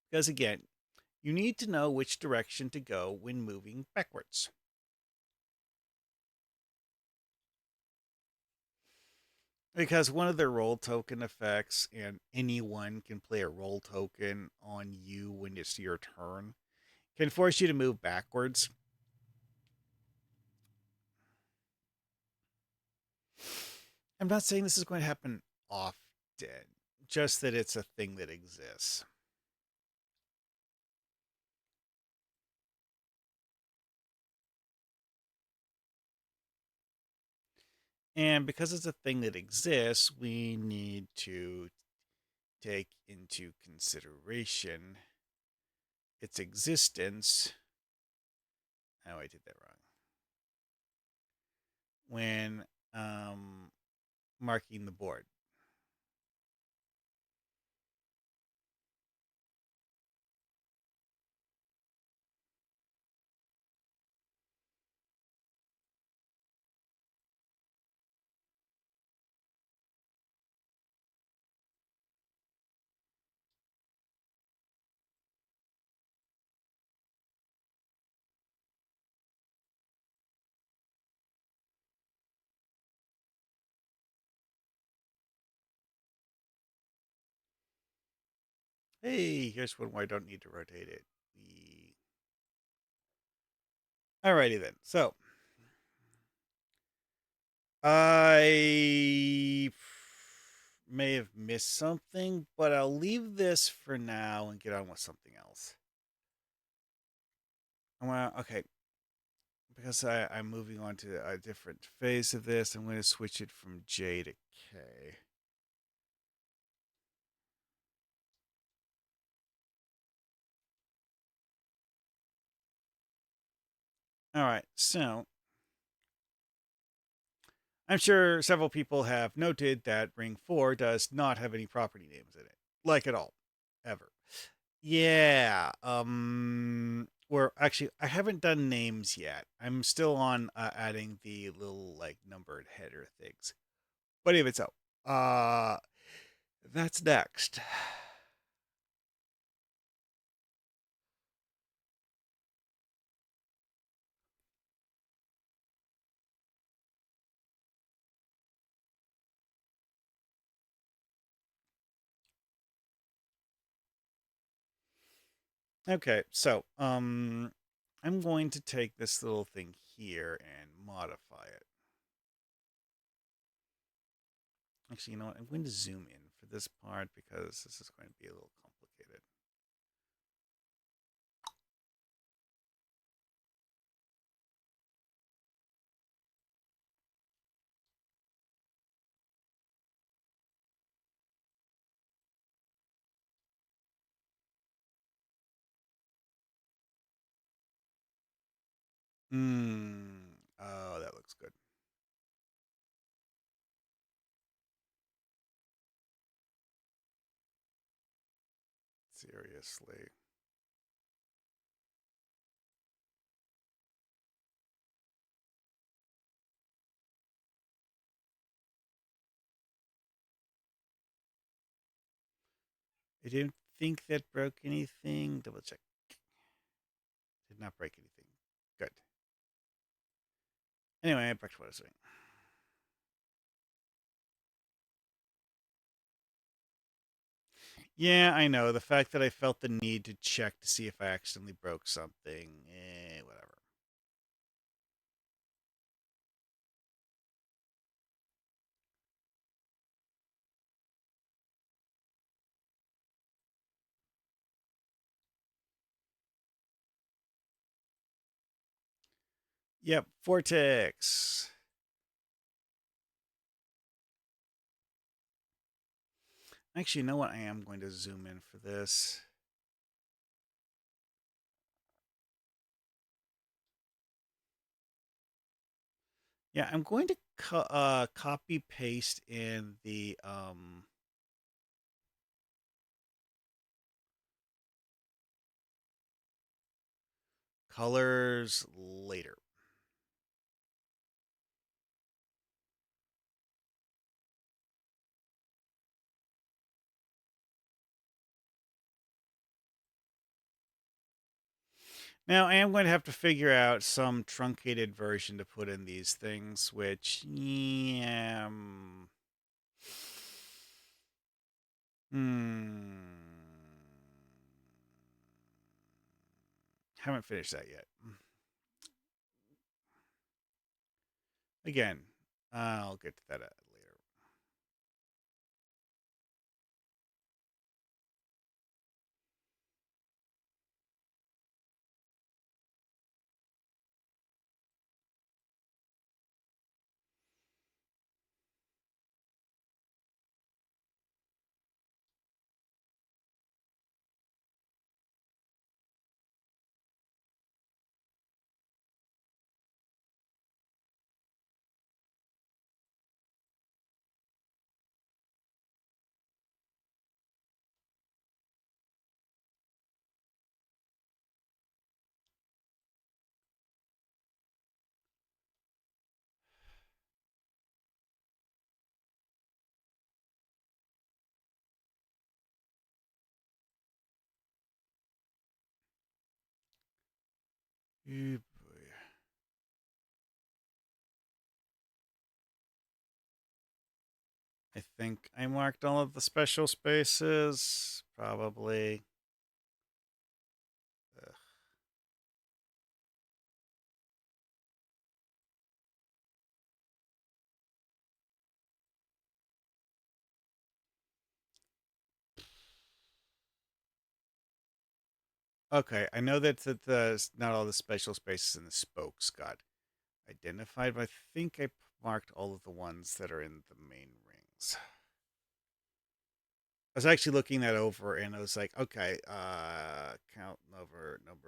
Because again, you need to know which direction to go when moving backwards. Because one of the roll token effects, and anyone can play a roll token on you when it's your turn, can force you to move backwards. I'm not saying this is going to happen often, just that it's a thing that exists. And because it's a thing that exists, we need to take into consideration its existence. Oh, I did that wrong. When marking the board. Hey, here's one where I don't need to rotate it. Alrighty then. So I may have missed something, but I'll leave this for now and get on with something else. Well, okay, because I'm moving on to a different phase of this, I'm going to switch it from J to K. All right, so I'm sure several people have noted that Ring 4 does not have any property names in it, like at all, ever. Yeah, or actually, I haven't done names yet. I'm still on adding the little like numbered header things. But even so, uh, that's next. Okay, so I'm going to take this little thing here and modify it. Actually, you know what? I'm going to zoom in for this part because this is going to be a little complicated. Hmm. Oh, that looks good. Seriously. I didn't think that broke anything. Double check. Did not break anything. Good. Anyway, back to what I was saying. Yeah, I know. The fact that I felt the need to check to see if I accidentally broke something, whatever. Yep, Vortex. Actually, you know what? I am going to zoom in for this. Yeah, I'm going to copy paste in the colors later. Now, I am going to have to figure out some truncated version to put in these things, which, yeah, haven't finished that yet. Again, I'll get to that later. Oh boy. I think I marked all of the special spaces. Probably. Ugh. Okay, I know that not all the special spaces in the spokes got identified, but I think I marked all of the ones that are in the main rings. I was actually looking that over, and I was like, okay, count number, and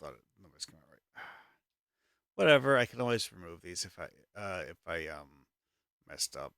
thought numbers came out right. Whatever, I can always remove these if I messed up.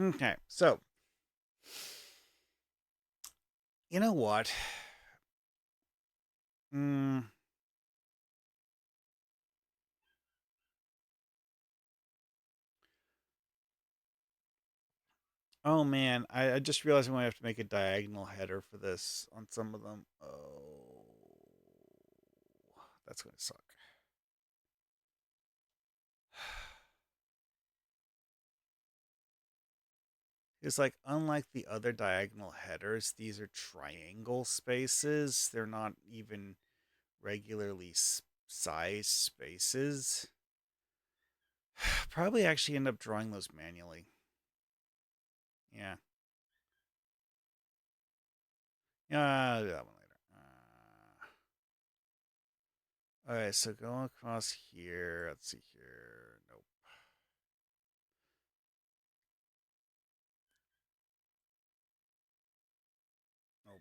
Okay, so you know what? Mm, oh man, I just realized I'm gonna have to make a diagonal header for this on some of them. Oh, that's gonna suck. It's like unlike the other diagonal headers, these are triangle spaces. They're not even regularly sized spaces. Probably actually end up drawing those manually. Yeah. Yeah, I'll do that one later. All right, so going across here. Let's see here. Nope. Nope.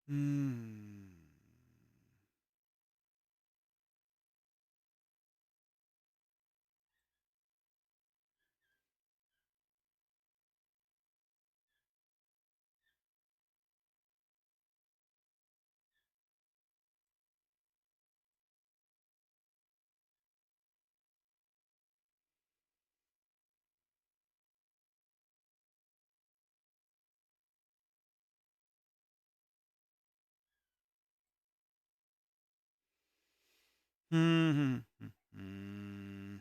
Hmm. Hmm. Hmm.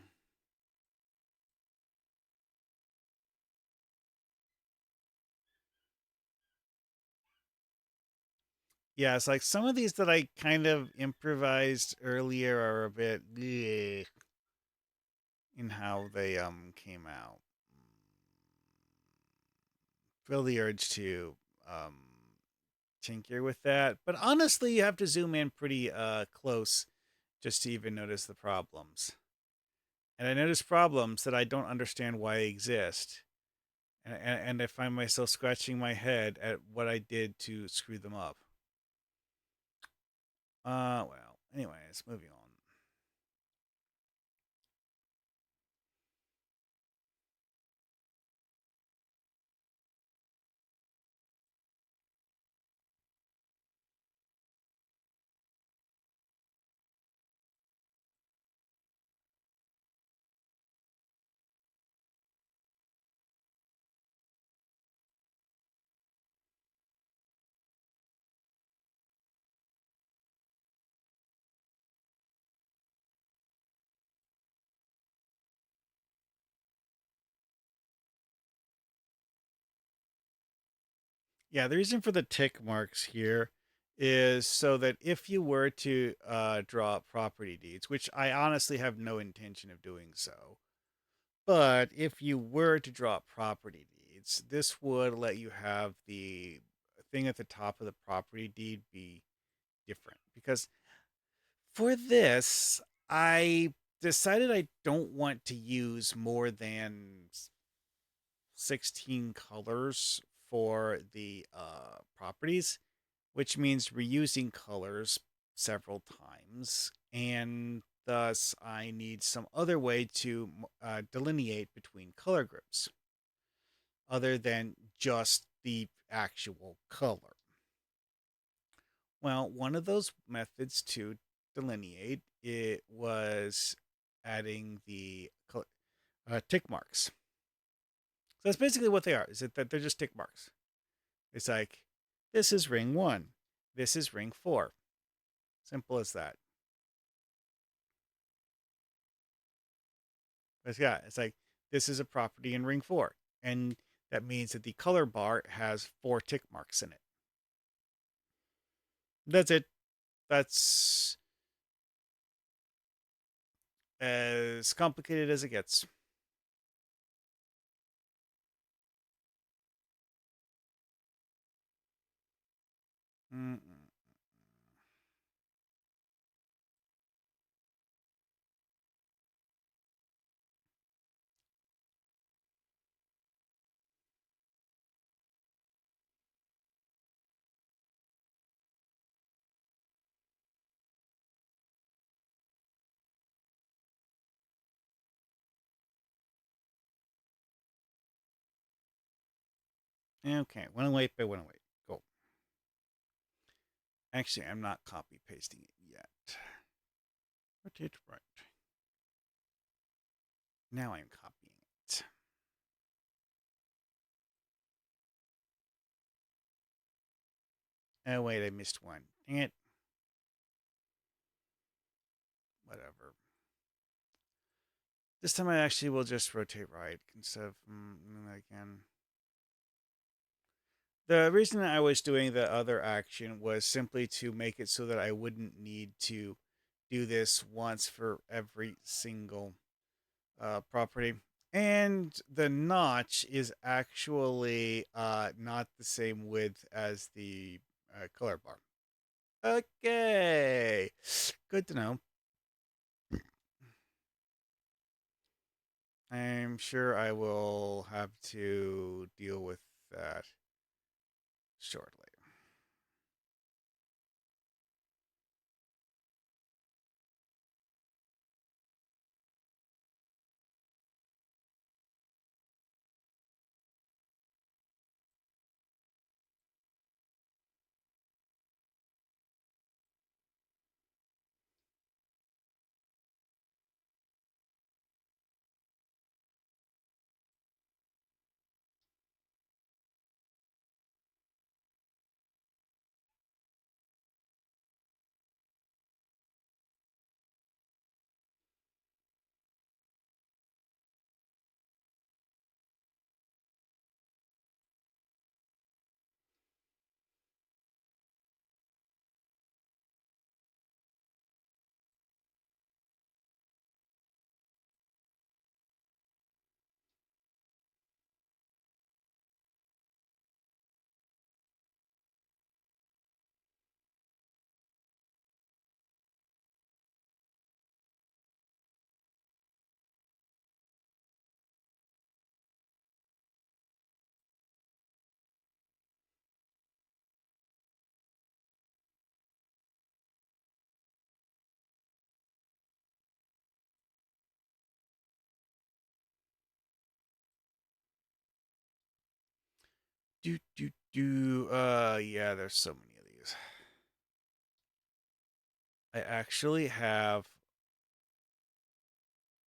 Yeah, it's like some of these that I kind of improvised earlier are a bit bleh in how they came out. Feel the urge to um tinker with that, but honestly, you have to zoom in pretty close just to even notice the problems. And I notice problems that I don't understand why they exist, and I find myself scratching my head at what I did to screw them up. Well, anyways, moving on. Yeah, the reason for the tick marks here is so that if you were to draw property deeds, which I honestly have no intention of doing so, but if you were to draw property deeds, this would let you have the thing at the top of the property deed be different. Because for this, I decided I don't want to use more than 16 colors for the properties, which means reusing colors several times. And thus, I need some other way to delineate between color groups other than just the actual color. Well, one of those methods to delineate it was adding the tick marks. So that's basically what they are. Is that they're just tick marks? It's like this is ring 1, this is ring 4. Simple as that. But yeah, it's like this is a property in ring 4, and that means that the color bar has 4 tick marks in it. That's it. That's as complicated as it gets. Mm-mm. Okay, 108 by 108. Cool. Actually, I'm not copy pasting it yet. Rotate right. Now I'm copying it. Oh, wait, I missed one. Dang it. Whatever. This time I actually will just rotate right instead of again. The reason I was doing the other action was simply to make it so that I wouldn't need to do this once for every single property. And the notch is actually not the same width as the color bar. Okay, good to know. I'm sure I will have to deal with that shortly. Do do do. Yeah, there's so many of these. I actually have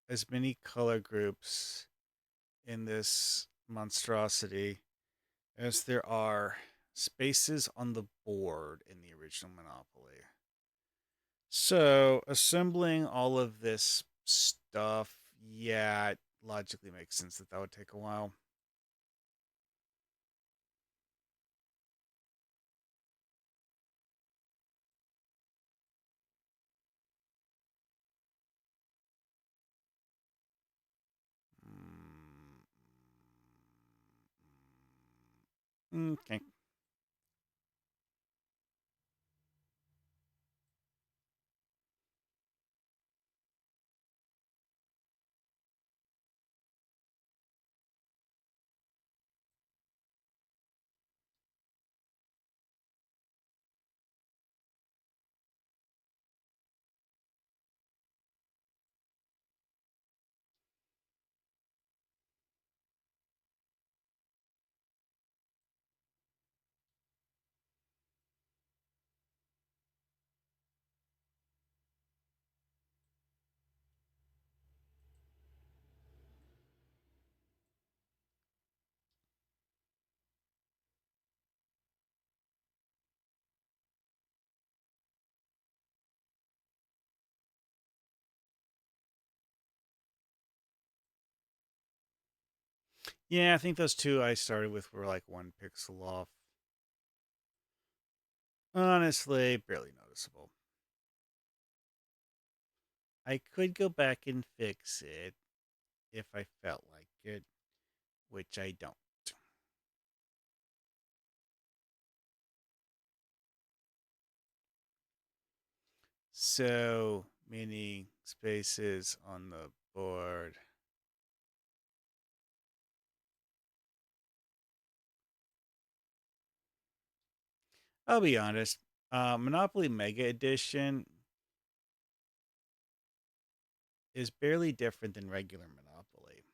as many color groups in this monstrosity as there are spaces on the board in the original Monopoly. So, assembling all of this stuff, yeah, it logically makes sense that that would take a while. Okay. Yeah, I think those two I started with were like 1 pixel off. Honestly, barely noticeable. I could go back and fix it if I felt like it, which I don't. So many spaces on the board. I'll be honest. Monopoly Mega Edition is barely different than regular Monopoly.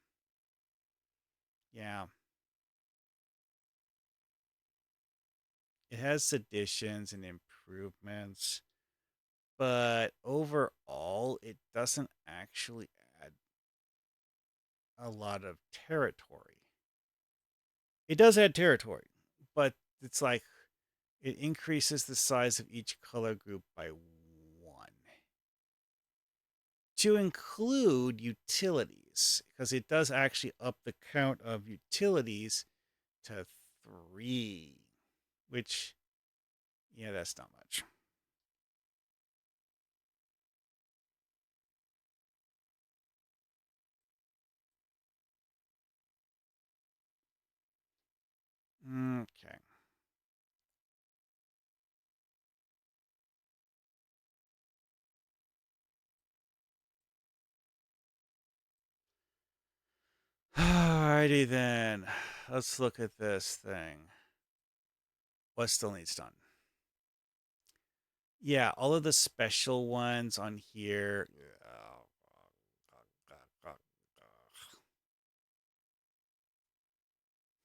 Yeah, it has additions and improvements, but overall, it doesn't actually add a lot of territory. It does add territory, but it's like it increases the size of each color group by one to include utilities, because it does actually up the count of utilities to three, which, yeah, that's not much. Okay. Alrighty then. Let's look at this thing. What still needs done? Yeah, all of the special ones on here.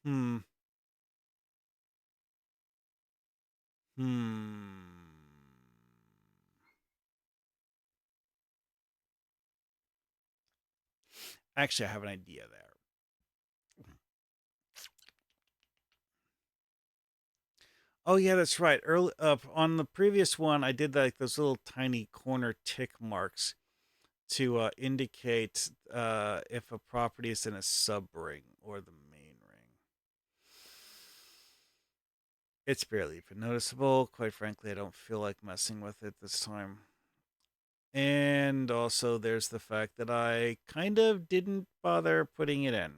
Hmm. Hmm. Actually, I have an idea there. Oh yeah, that's right. Early on the previous one, I did like those little tiny corner tick marks to indicate if a property is in a sub ring or the main ring. It's barely even noticeable. Quite frankly, I don't feel like messing with it this time. And also, there's the fact that I kind of didn't bother putting it in.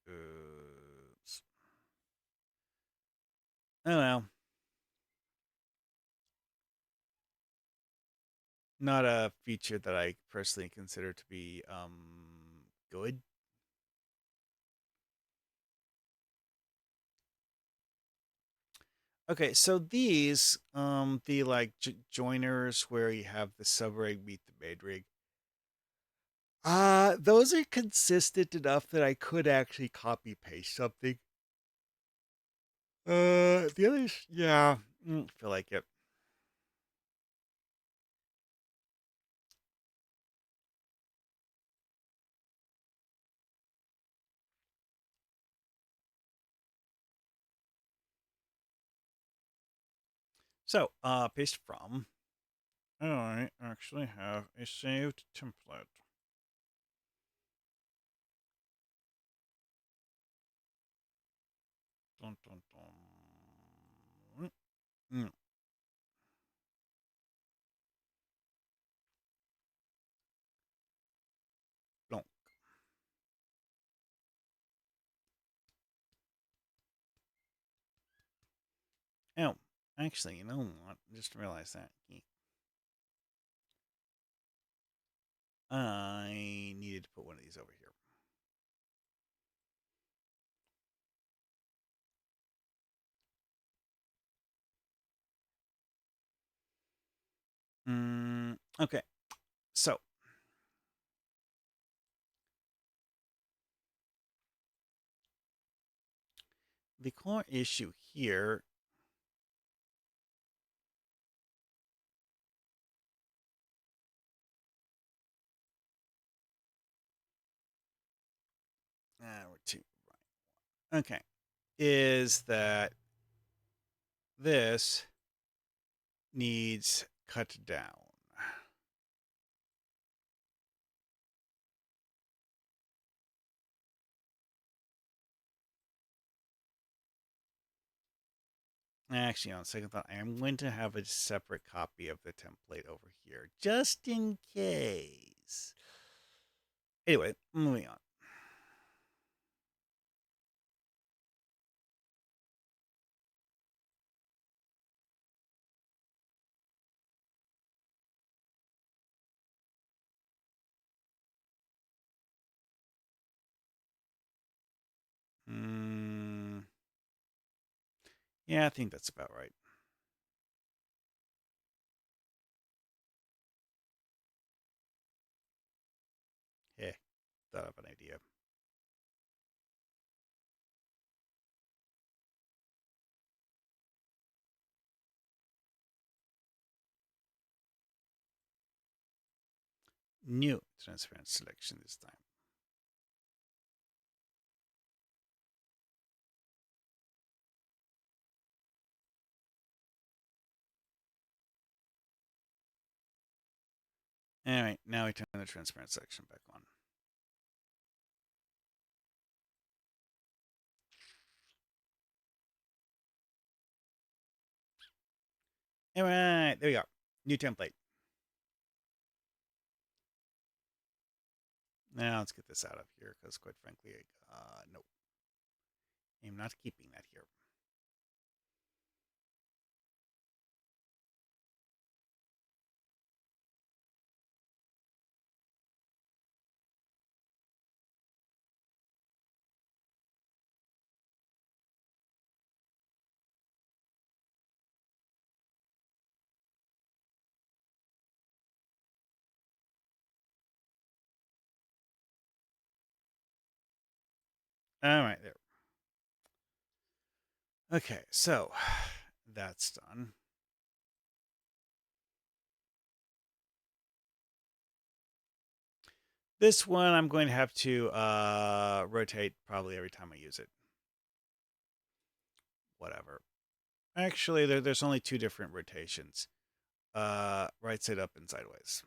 Oops. Oh well, not a feature that I personally consider to be good. Okay, so these the like joiners where you have the sub rig meet the main rig. Those are consistent enough that I could actually copy paste something. The others, yeah, feel like it. So, paste from. I actually have a saved template. Dun, dun, dun. Mm, blonk. Oh, actually, you know what? Just realized that. I needed to put one of these over here. Okay, so the core issue here. We're two. Right. Okay, is that this needs cut down. Actually, on second thought, I am going to have a separate copy of the template over here, just in case. Anyway, moving on. Mm, yeah, I think that's about right. Hey, thought of an idea. New transparent selection this time. All right, now we turn the transparent section back on. All right, there we go. New template. Now let's get this out of here because, quite frankly, no, I'm not keeping that here. All right, there. Okay, so that's done. This one I'm going to have to rotate probably every time I use it. Whatever. Actually, there's only two different rotations. Right side up and sideways.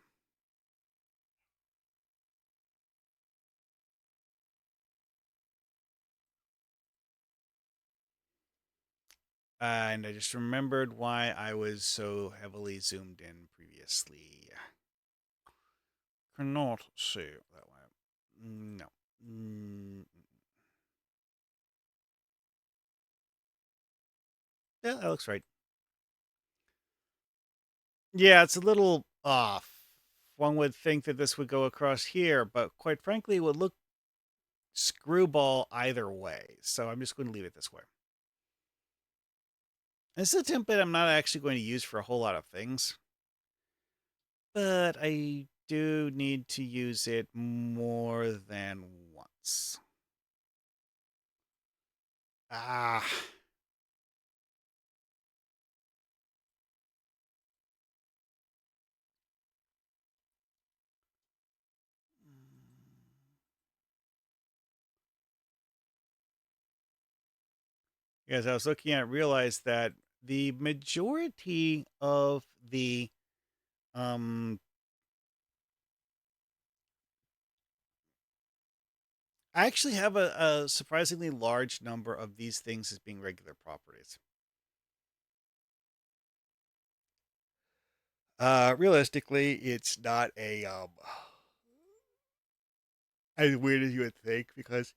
And I just remembered why I was so heavily zoomed in previously. Cannot see it that way. No. Yeah, that looks right. Yeah, it's a little off. One would think that this would go across here, but quite frankly, it would look screwball either way. So I'm just going to leave it this way. This is a template I'm not actually going to use for a whole lot of things, but I do need to use it more than once. Ah. As I was looking at, realized that the majority of the um I actually have a surprisingly large number of these things as being regular properties. Realistically, it's not a as weird as you would think because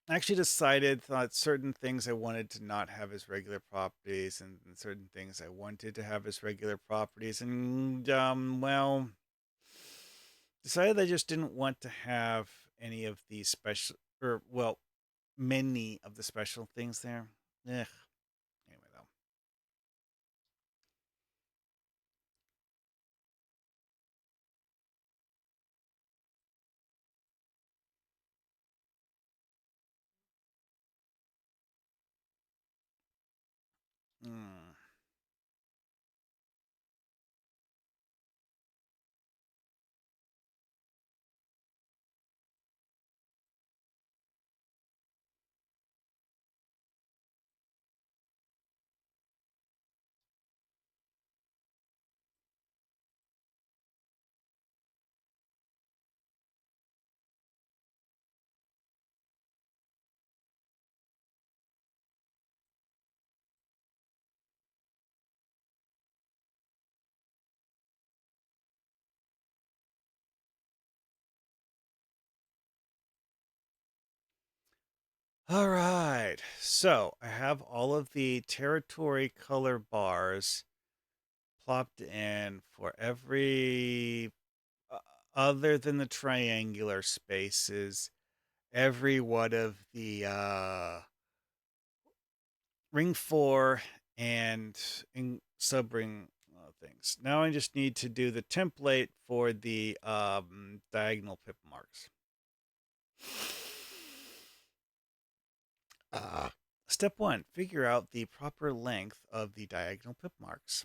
I actually decided that certain things I wanted to not have as regular properties and certain things I wanted to have as regular properties and well, decided I just didn't want to have any of these special or well, many of the special things there. Ugh. Anyway, though. Mm. All right. So I have all of the territory color bars plopped in for every, uh, other than the triangular spaces, every one of the ring four and in subring things. Now I just need to do the template for the diagonal pip marks. Uh, Step one, figure out the proper length of the diagonal pip marks.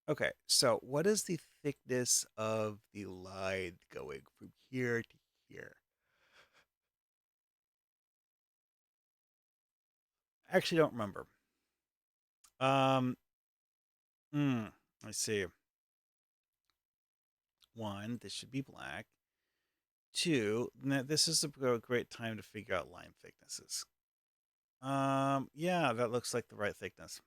Okay, so what is the thickness of the line going from here to here? I actually don't remember. Um, hmm, let's see. One, this should be black. Two, this is a great time to figure out line thicknesses. Yeah, that looks like the right thickness.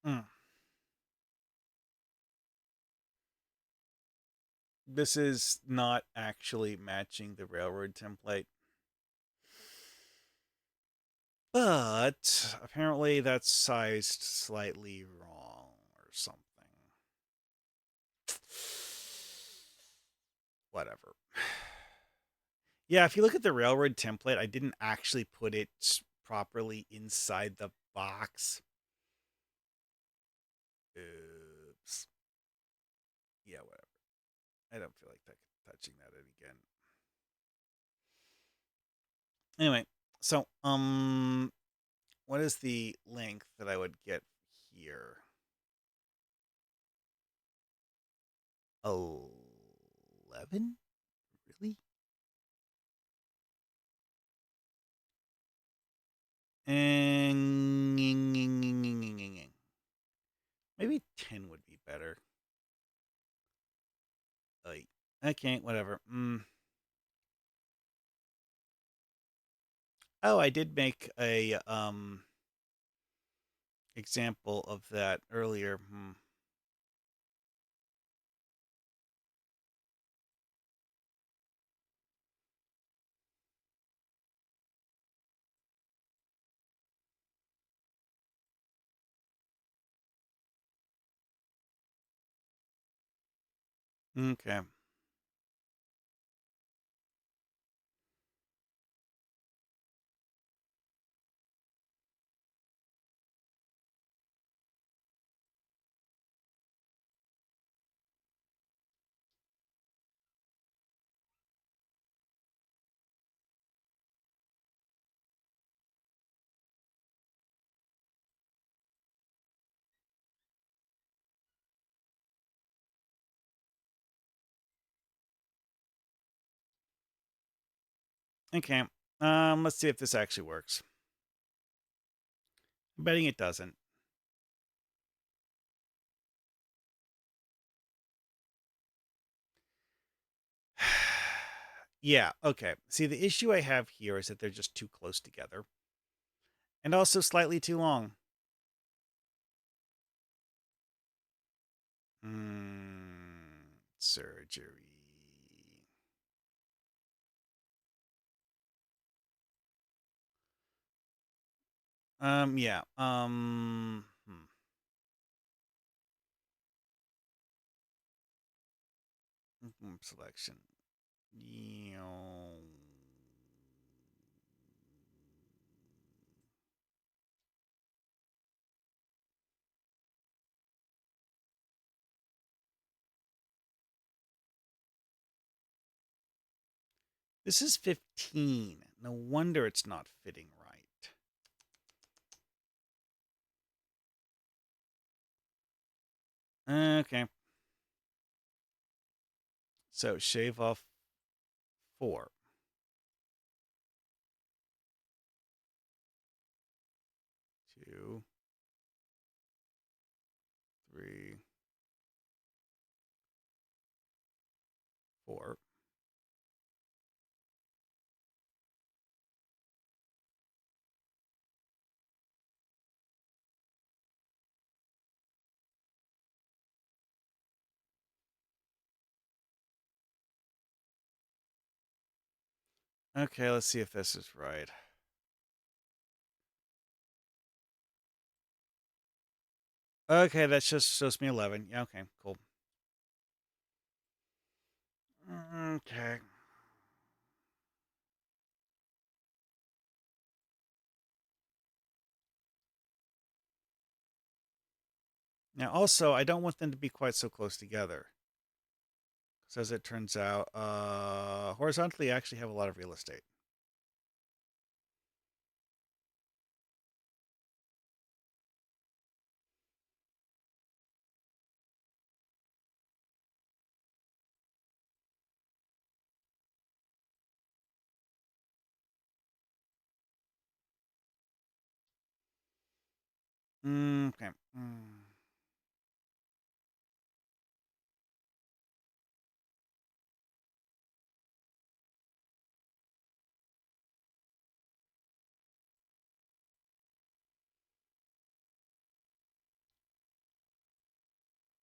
Hmm. This is not actually matching the railroad template, but apparently that's sized slightly wrong or something. Whatever. Yeah, if you look at the railroad template, I didn't actually put it properly inside the box. Oops. Yeah, whatever. I don't feel like touching that again. Anyway, so what is the length that I would get here? 11? Really? And maybe 10 would be better. Like, okay, whatever. Oh, I did make a example of that earlier. Okay. Okay. Let's see if this actually works. I'm betting it doesn't. Yeah, okay. See, the issue I have here is that they're just too close together. And also slightly too long. Surgery. Yeah. Selection. This is 15. No wonder it's not fitting right. Okay. So shave off 4. 2, 3, 4. Okay, let's see if this is right. Okay, that just shows me 11. Yeah, okay, cool. Okay. Now, also, I don't want them to be quite so close together. Because as it turns out, horizontally, I actually have a lot of real estate. Okay.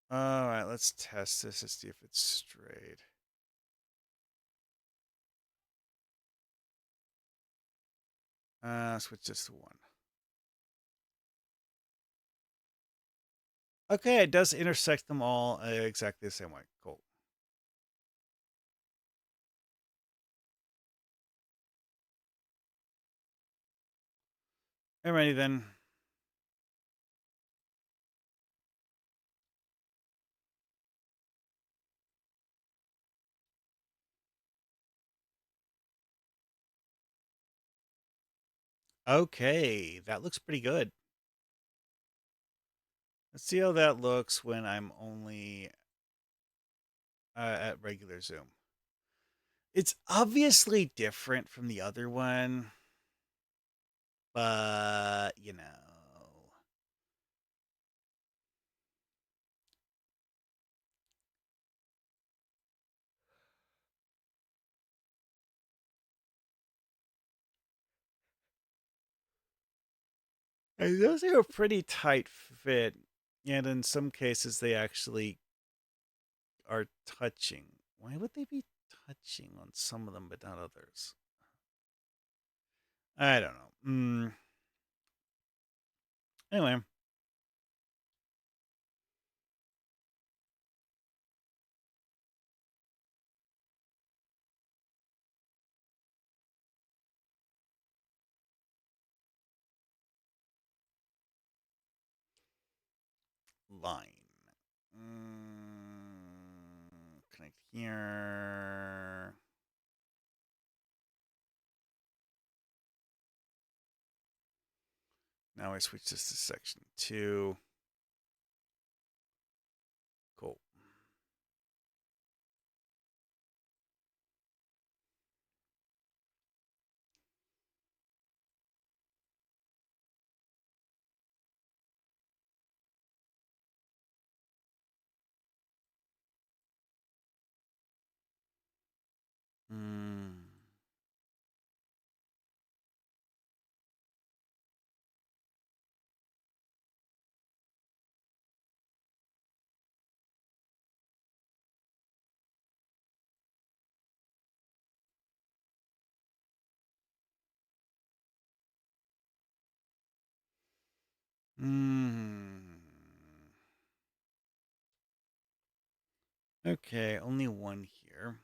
All right, let's test this to see if it's straight. Switch this to 1. Okay, it does intersect them all exactly the same way. Cool. Alrighty then. Okay, that looks pretty good. Let's see how that looks when I'm only at regular zoom. It's obviously different from the other one, but you know. And those are a pretty tight fit, and in some cases they actually are touching. Why would they be touching on some of them but not others? I don't know. Anyway, line. Connect here. Now I switch this to section 2. Cool. Mm. Mm. Okay, only one here.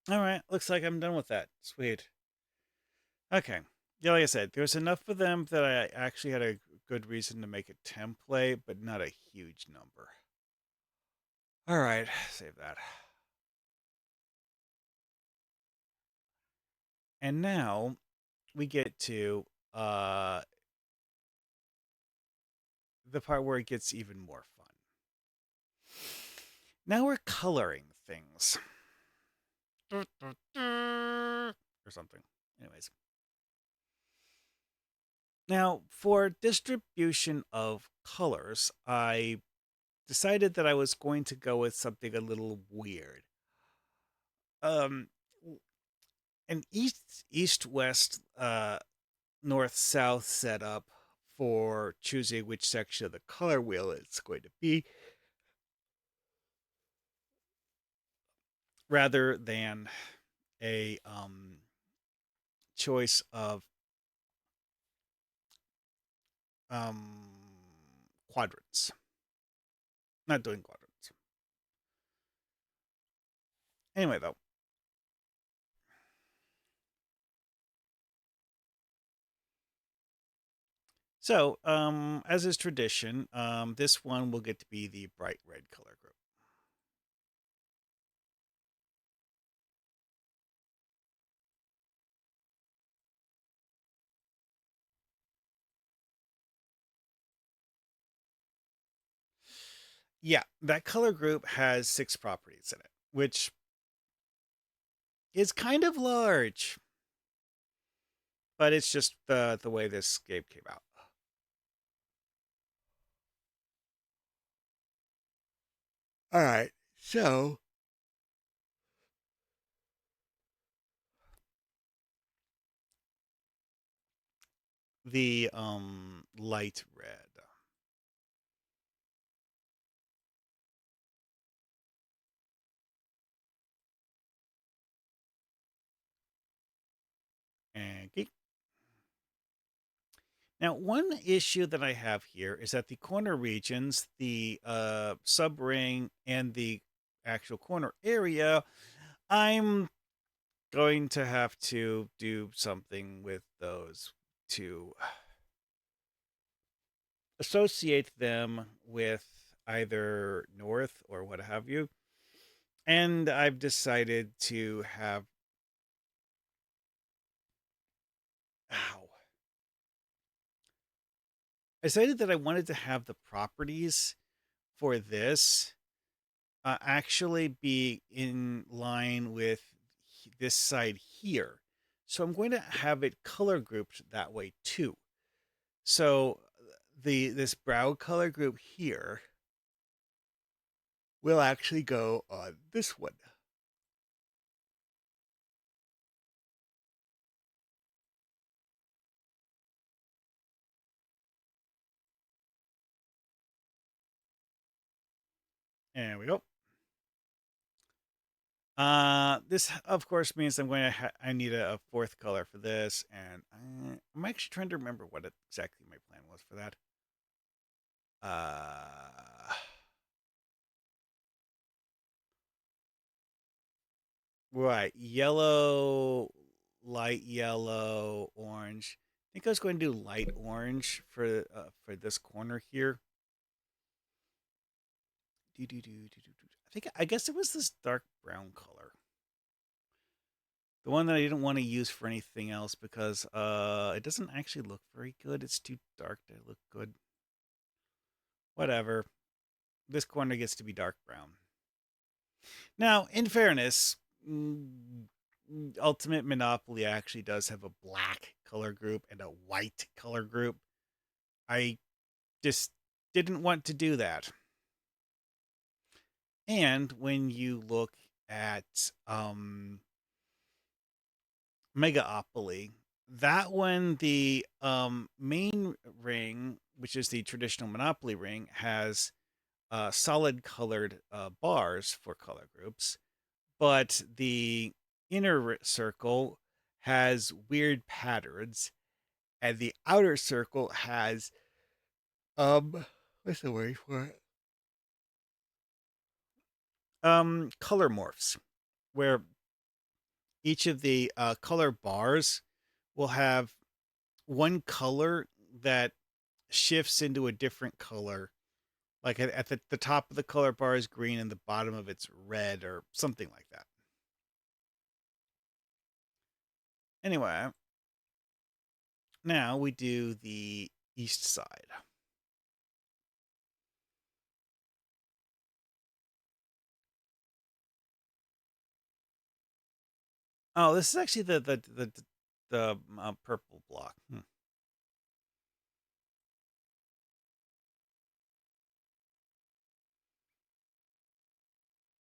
All right, looks like I'm done with that. Sweet. Okay. Yeah, like I said, there's enough of them that I actually had a good reason to make a template, but not a huge number. All right, save that. And now we get to uh the part where it gets even more fun. Now we're coloring things. Or something. Anyways. Now, for distribution of colors, I decided that I was going to go with something a little weird. Um, an east-west, north-south setup for choosing which section of the color wheel it's going to be, rather than a choice of um, quadrants. Not doing quadrants. Anyway, though, so as is tradition, this one will get to be the bright red color group. Yeah, that color group has 6 properties in it, which is kind of large, but it's just the way this game came out. All right, so the light red. And now, one issue that I have here is that the corner regions, the sub ring, and the actual corner area, I'm going to have to do something with those to associate them with either north or what have you. And I've decided to have. Ow. I decided that I wanted to have the properties for this actually be in line with this side here. So I'm going to have it color grouped that way too. So this brow color group here will actually go on this one. There we go. This of course means I'm going to I need a fourth color for this, and I'm actually trying to remember what exactly my plan was for that. Uh, right, yellow, light yellow, orange. I think I was going to do light orange for this corner here. I guess it was this dark brown color. The one that I didn't want to use for anything else because it doesn't actually look very good. It's too dark to look good. Whatever. This corner gets to be dark brown. Now, in fairness, Ultimate Monopoly actually does have a black color group and a white color group. I just didn't want to do that. And when you look at Megaopoly, that one, the main ring, which is the traditional Monopoly ring, has solid colored bars for color groups, but the inner circle has weird patterns, and the outer circle has what's the word for it? Color morphs, where each of the color bars will have one color that shifts into a different color. Like at the top of the color bar is green and the bottom of it's red or something like that. Anyway, now we do the east side. Oh, this is actually the purple block.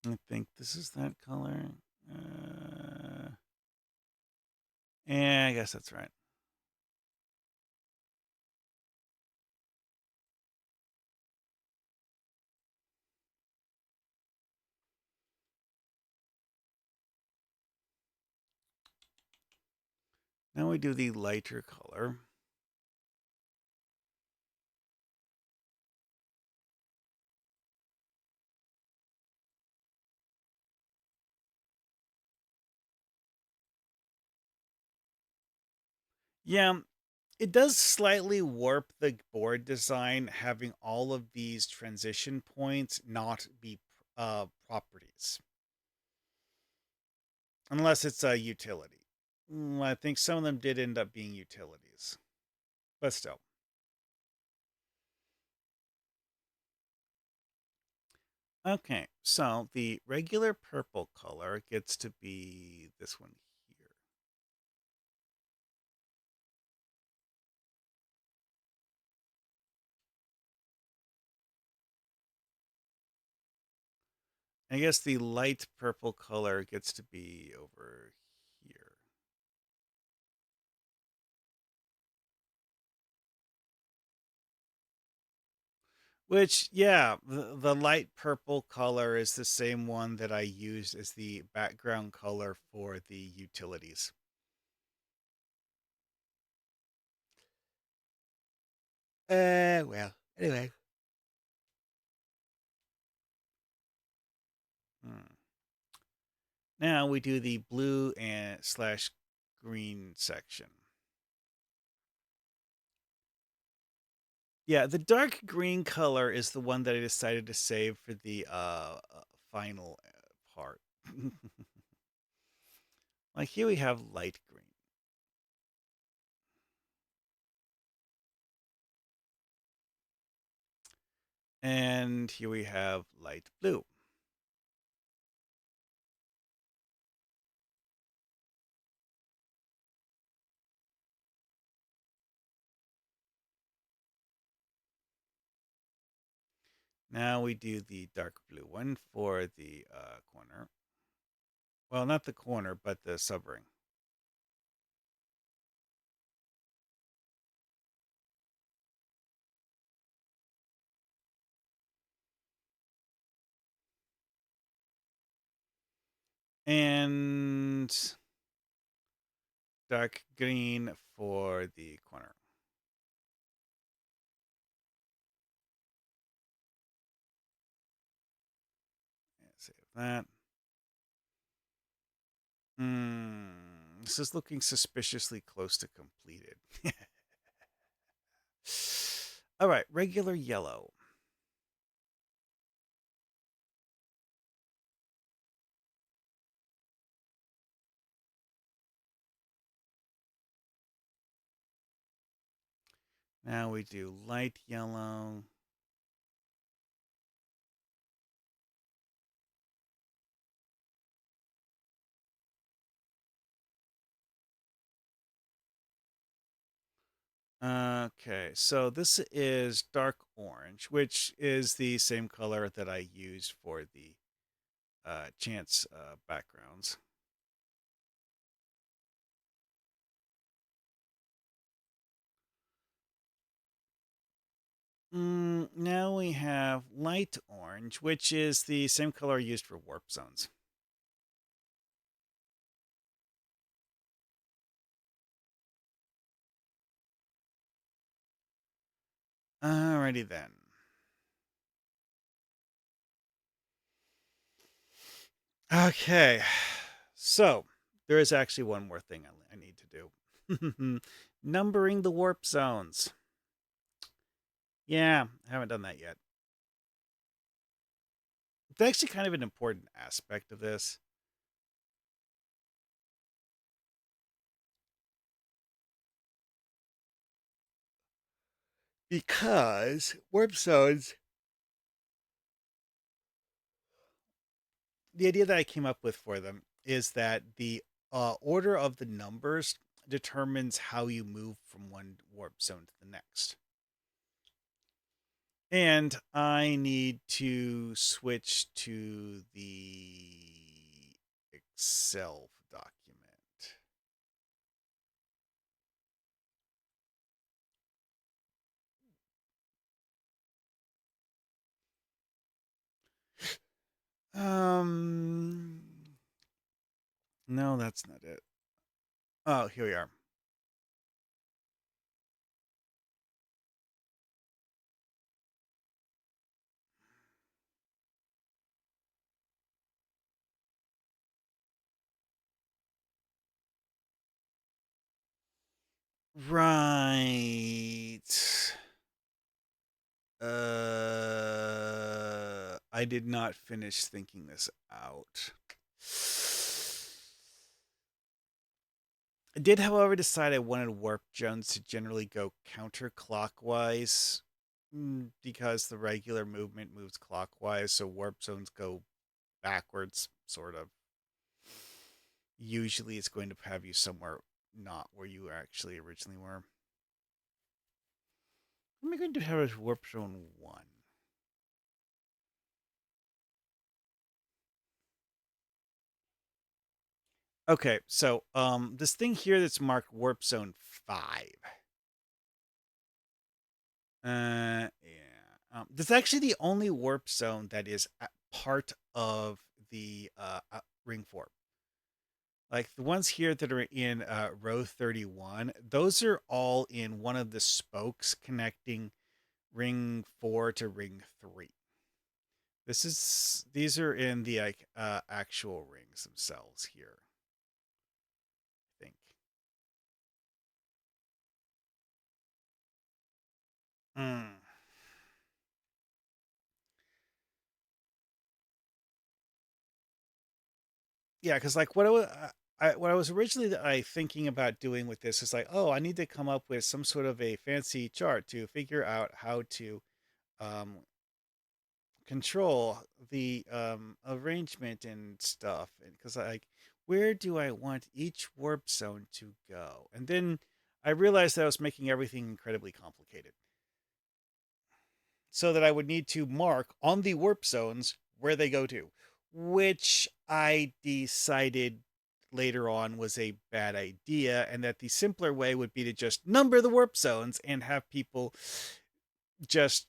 I think this is that color. Uh, yeah, I guess that's right. Now we do the lighter color. Yeah, it does slightly warp the board design having all of these transition points not be properties. Unless it's a utility. I think some of them did end up being utilities. But still. Okay, so the regular purple color gets to be this one here. I guess the light purple color gets to be over here. Which, yeah, the light purple color is the same one that I used as the background color for the utilities. Well, anyway. Hmm. Now we do the blue and slash green section. Yeah, the dark green color is the one that I decided to save for the final part. Like here we have light green. And here we have light blue. Now we do the dark blue one for the corner. Well, not the corner, but the subring. And dark green for the corner. Save that. This is looking suspiciously close to completed. All right, regular yellow. Now we do light yellow. Okay, so this is dark orange, which is the same color that I used for the chance backgrounds. Now we have light orange, which is the same color used for warp zones. Alrighty then. Okay, so There is actually one more thing I need to do. Numbering the warp zones. Yeah, I haven't done that yet. It's actually kind of an important aspect of this because warp zones, the idea that I came up with for them is that the order of the numbers determines how you move from one warp zone to the next. And I need to switch to the Excel document. Um, no, that's not it. Oh, here we are. Right. I did not finish thinking this out. I did, however, decide I wanted warp zones to generally go counterclockwise because the regular movement moves clockwise, so warp zones go backwards, sort of. Usually it's going to have you somewhere not where you actually originally were. Am I going to have a warp zone 1? Okay, so this thing here that's marked warp zone 5. Yeah. That's actually the only warp zone that is part of the ring 4. Like the ones here that are in row 31, those are all in one of the spokes connecting ring 4 to ring 3. These are in the like actual rings themselves here, I think. Mm. Yeah, because like what I was originally thinking about doing with this is like, oh, I need to come up with some sort of a fancy chart to figure out how to um, control the arrangement and stuff, and because like, where do I want each warp zone to go? And then I realized that I was making everything incredibly complicated, so that I would need to mark on the warp zones where they go to, which I decided later on was a bad idea, and that the simpler way would be to just number the warp zones and have people just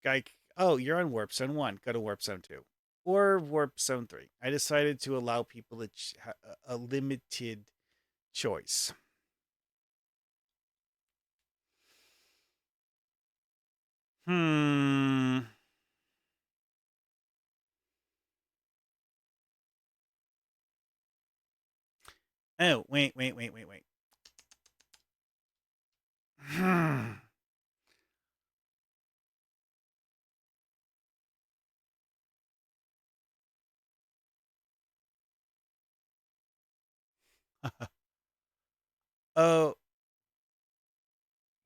like, oh, you're on warp zone 1, go to warp zone 2 or warp zone 3. I decided to allow people a limited choice. Hmm. Oh, wait. Hmm.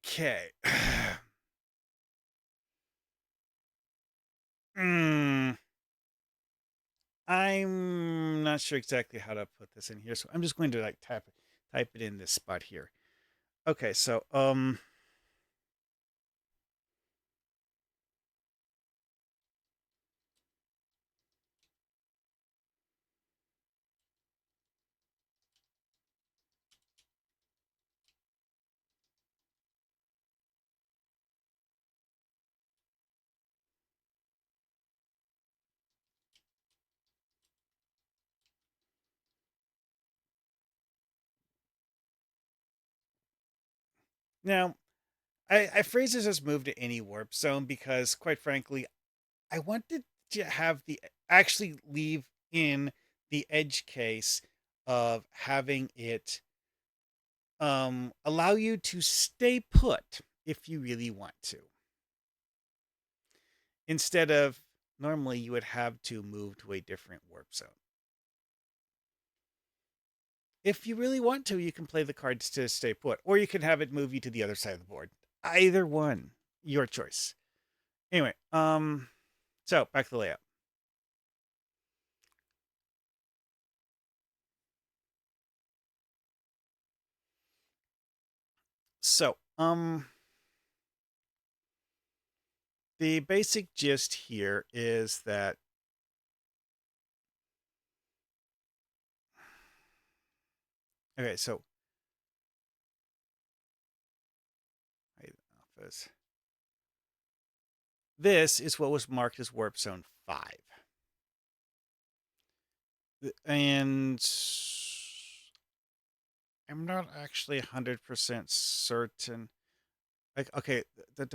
Okay. Hmm. I'm not sure exactly how to put this in here, so I'm just going to like type it in this spot here. Okay, so now I phrase this as move to any warp zone because quite frankly, I wanted to have the actually leave in the edge case of having it allow you to stay put if you really want to, instead of normally you would have to move to a different warp zone. If you really want to, you can play the cards to stay put, or you can have it move you to the other side of the board. Either one, your choice. Anyway, so back to the layout. So, the basic gist here is that okay, so office. This is what was marked as Warp Zone 5. And I'm not actually 100% certain. Like, okay, that,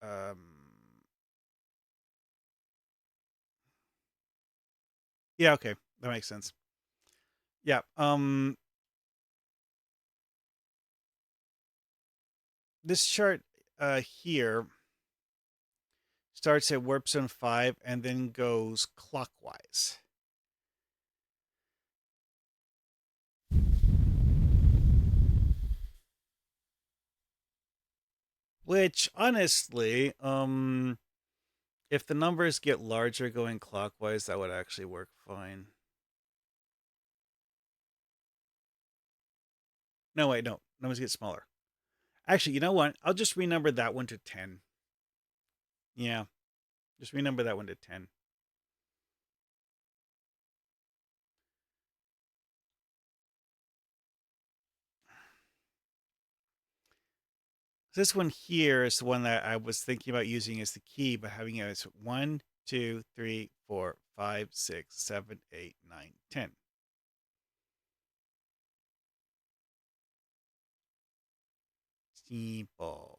um, yeah, okay, that makes sense. Yeah, this chart here starts at Warp Zone 5 and then goes clockwise. Which, honestly, if the numbers get larger going clockwise, that would actually work fine. No, wait, no. Numbers get smaller. Actually, you know what? I'll just renumber that one to 10. Yeah, just renumber that one to 10. This one here is the one that I was thinking about using as the key, but having it as 1, 2, 3, 4, 5, 6, 7, 8, 9, 10. Simple.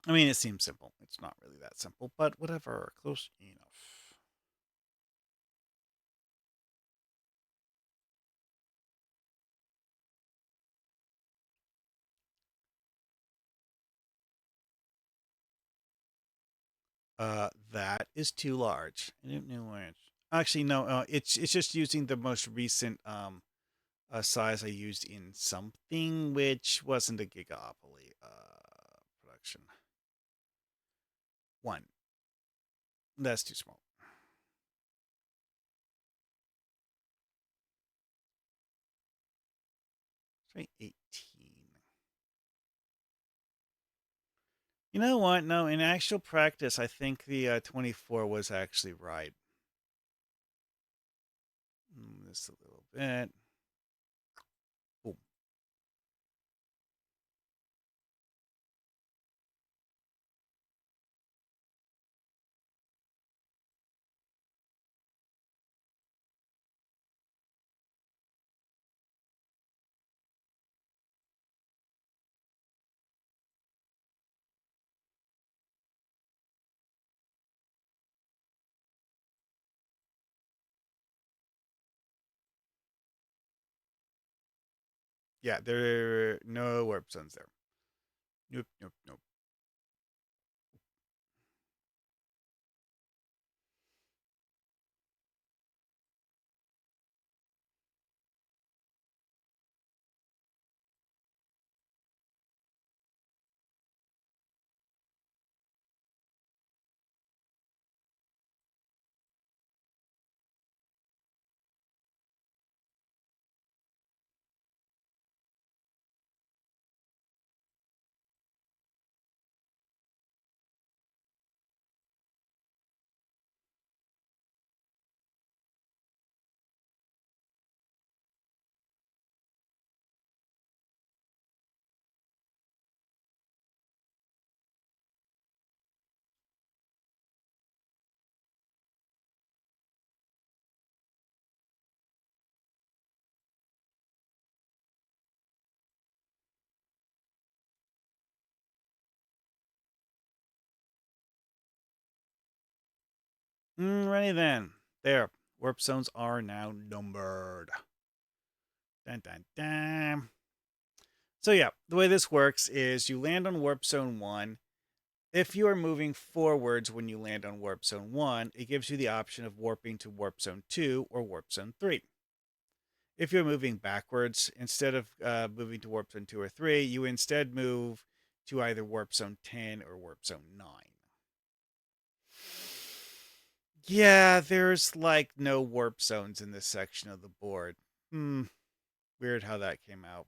I mean, it seems simple. It's not really that simple, but whatever. Close enough. That is too large. I didn't know which. Actually, no. It's just using the most recent size I used in something, which wasn't a gigapoly production. One. That's too small. Try 18. You know what? No, in actual practice, I think the 24 was actually right. This a little bit. Boom. Yeah, there are no warp zones there. Nope, nope, nope. Ready then. There. Warp zones are now numbered. Dun dun dun. So yeah, the way this works is you land on warp zone 1. If you are moving forwards when you land on warp zone 1, it gives you the option of warping to warp zone 2 or warp zone 3. If you're moving backwards, instead of moving to warp zone 2 or 3, you instead move to either warp zone 10 or warp zone 9. Yeah, there's like no warp zones in this section of the board. Weird how that came out.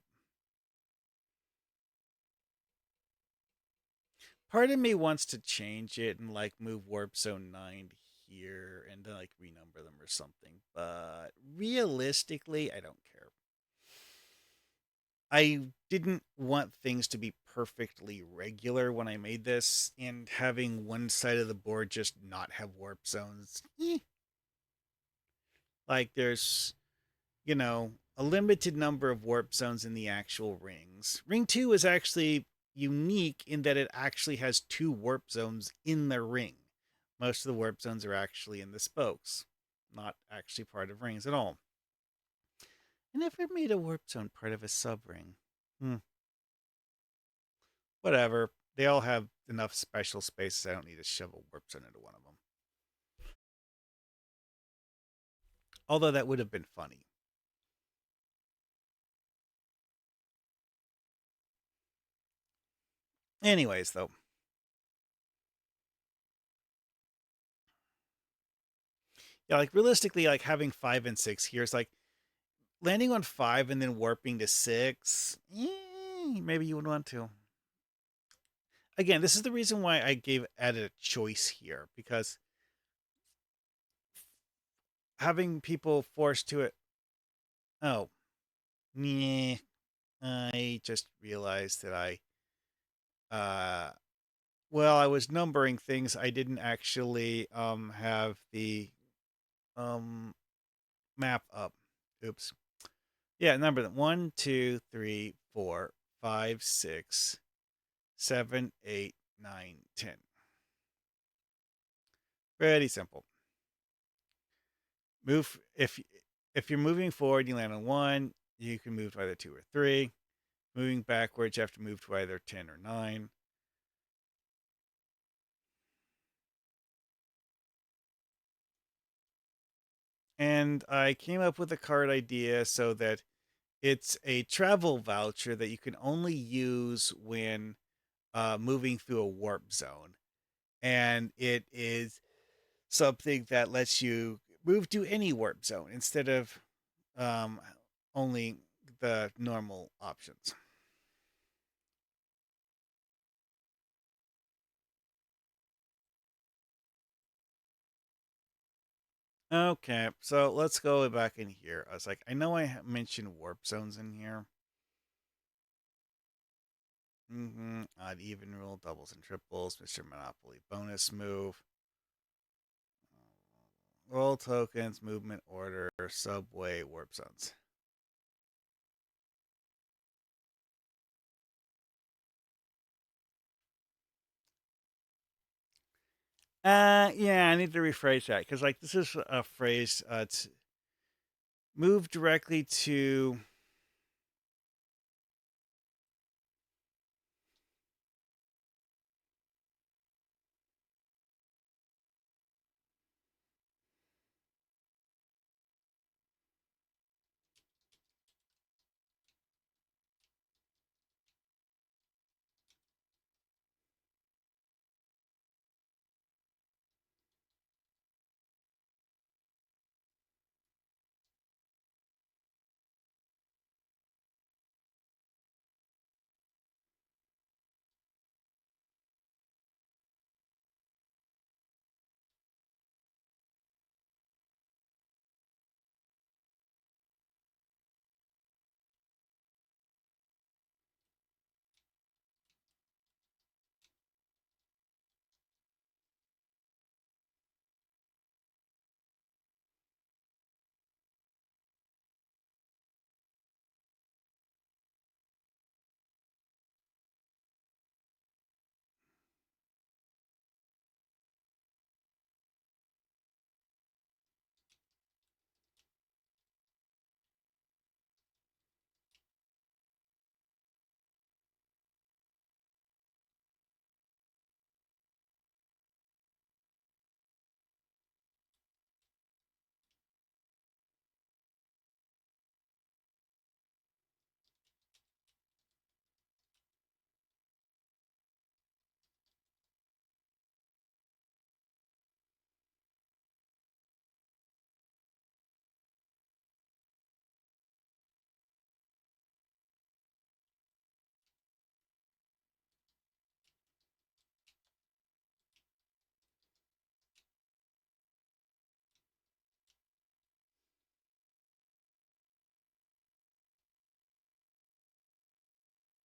Part of me wants to change it and like move warp zone 9 here and then like renumber them or something, but realistically, I don't care. I didn't want things to be perfectly regular when I made this, and having one side of the board just not have warp zones. Like there's, a limited number of warp zones in the actual rings. Ring 2 is actually unique in that it actually has two warp zones in the ring. Most of the warp zones are actually in the spokes, not actually part of rings at all. I never made a warp zone part of a sub ring. Whatever. They all have enough special spaces. I don't need to shove a warp zone into one of them. Although that would have been funny. Anyways, though, yeah, like realistically, like having 5 and 6 here is like landing on 5 and then warping to 6. Maybe you would want to. Again, this is the reason why I gave added a choice here, because having people forced to it. Oh, yeah. I just realized that uh well, I was numbering things. I didn't actually have the um map up. Oops. Yeah, number them 1, 2, 3, 4, 5, 6, 7, 8, 9, 10. Pretty simple. Move if you're moving forward, you land on 1. You can move to either 2 or 3. Moving backwards, you have to move to either 10 or 9. And I came up with a card idea so that it's a travel voucher that you can only use when moving through a warp zone. And it is something that lets you move to any warp zone instead of um, only the normal options. Okay, so let's go back in here. I was like, I know I mentioned warp zones in here. Odd even rule, doubles and triples, Mr. Monopoly bonus move. Roll tokens, movement order, subway, warp zones. Yeah, I need to rephrase that because like this is a phrase. It's move directly to.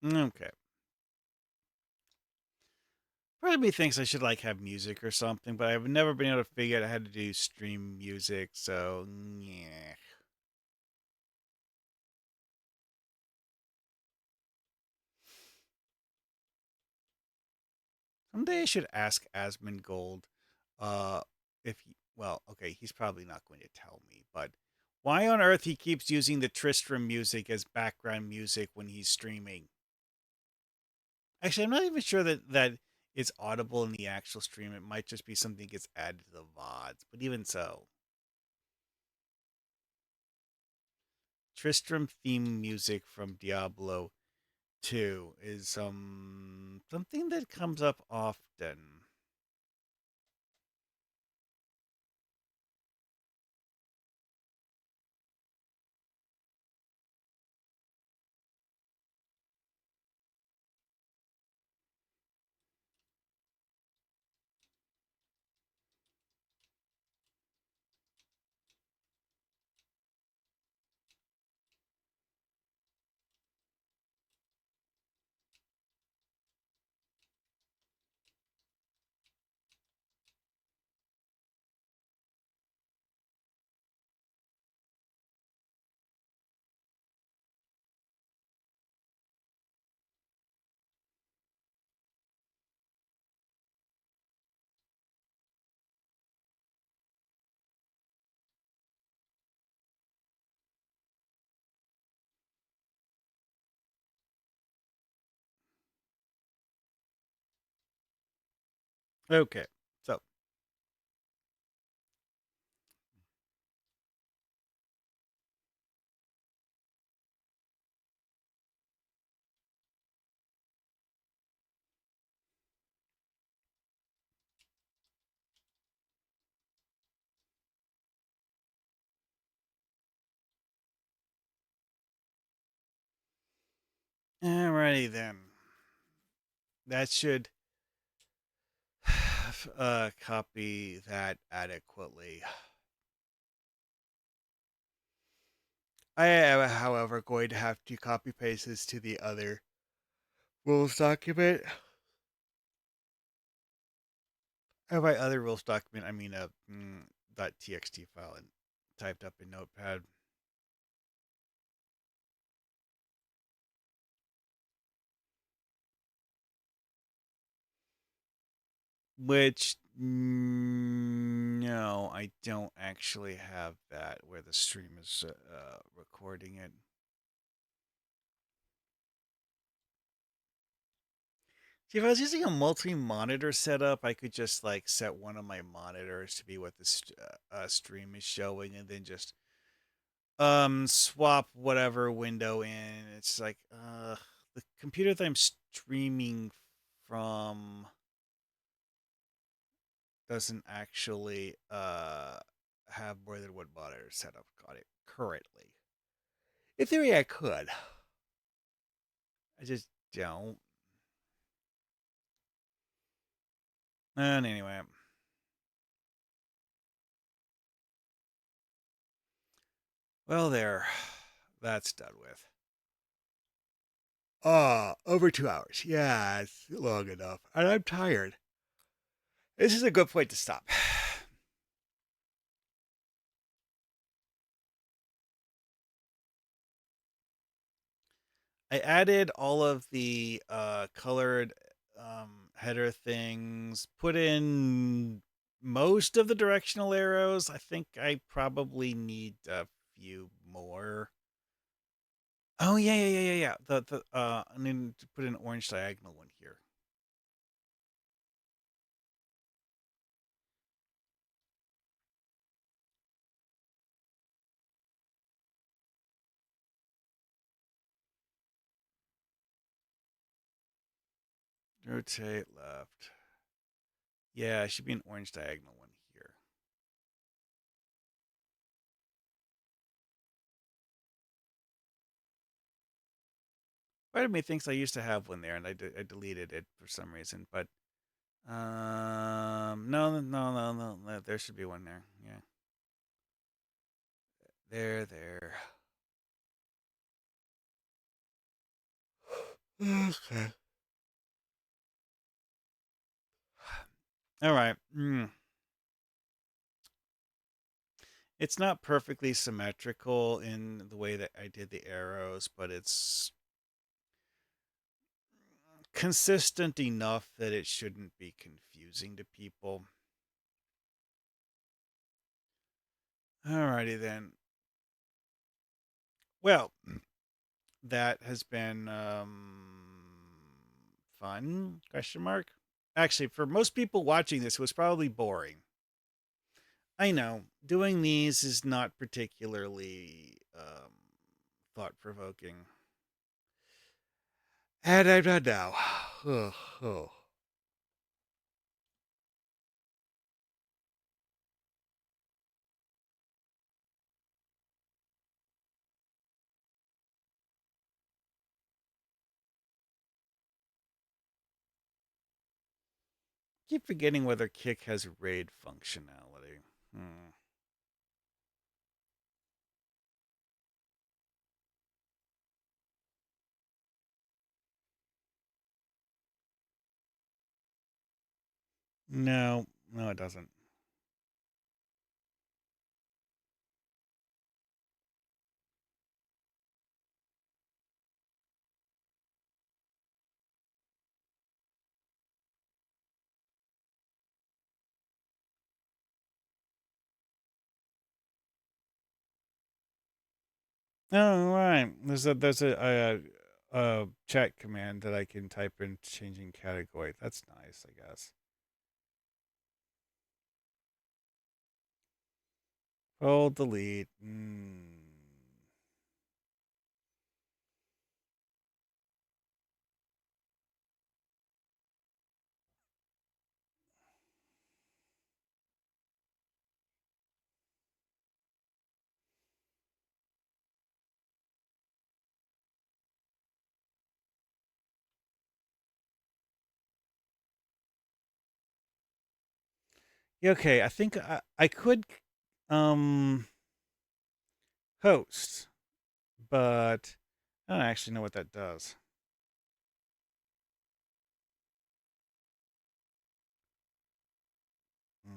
Okay. Part of me thinks I should like have music or something, but I've never been able to figure out how to do stream music, so yeah. Someday I should ask Asmongold, uh, if he, well, okay, he's probably not going to tell me, but why on earth he keeps using the Tristram music as background music when he's streaming? Actually, I'm not even sure that it's audible in the actual stream. It might just be something that gets added to the VODs, but even so, Tristram theme music from Diablo 2 is something that comes up often. Okay, so alrighty then. That should copy that adequately. I am, however, going to have to copy paste this to the other rules document. And by other rules document, I mean a .txt file and typed up in Notepad. Which no, I don't actually have that where the stream is recording it. See, if I was using a multi-monitor setup, I could just like set one of my monitors to be what the stream is showing, and then just swap whatever window in. It's like the computer that I'm streaming from doesn't actually have more than one monitor set up on it currently. In theory, I could. I just don't. And anyway, well, there. That's done with. Over 2 hours. Yeah, it's long enough. And I'm tired. This is a good point to stop. I added all of the colored header things, put in most of the directional arrows. I think I probably need a few more. Oh yeah. I need to put an orange diagonal one here. Rotate left. Yeah, it should be an orange diagonal one here. Part of me thinks I used to have one there, and I deleted it for some reason. But no. There should be one there. Yeah, there. Okay. All right. It's not perfectly symmetrical in the way that I did the arrows, but it's consistent enough that it shouldn't be confusing to people. Alrighty then. Well, that has been fun? Question mark. Actually, for most people watching this, it was probably boring. I know doing these is not particularly thought provoking. And I'm done now. Oh. Keep forgetting whether Kick has raid functionality. Hmm. No, no, it doesn't. Oh, right. There's a chat command that I can type in changing category. That's nice, I guess. Oh, delete. Yeah, okay, I think I could um host, but I don't actually know what that does. Hmm.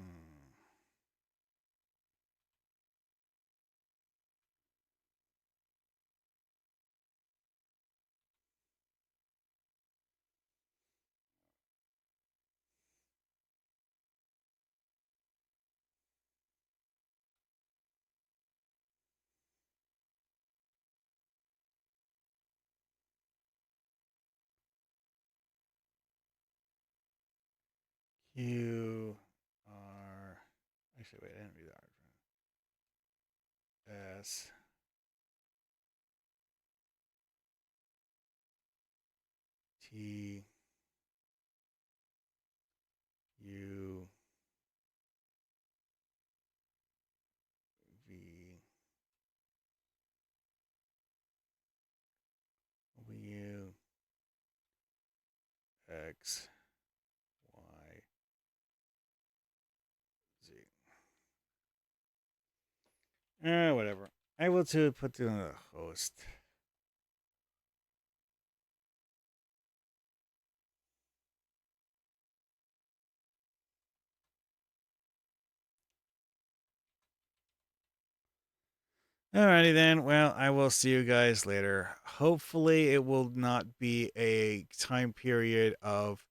Q R. Actually, wait, I didn't read that. S T U V W X Y Z. Whatever. I will to put the host. Alrighty then. Well, I will see you guys later. Hopefully, it will not be a time period of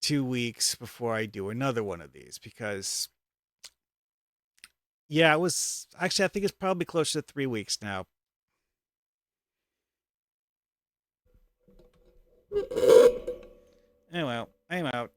2 weeks before I do another one of these because, yeah, it was actually, I think it's probably close to 3 weeks now. Anyway, I'm out.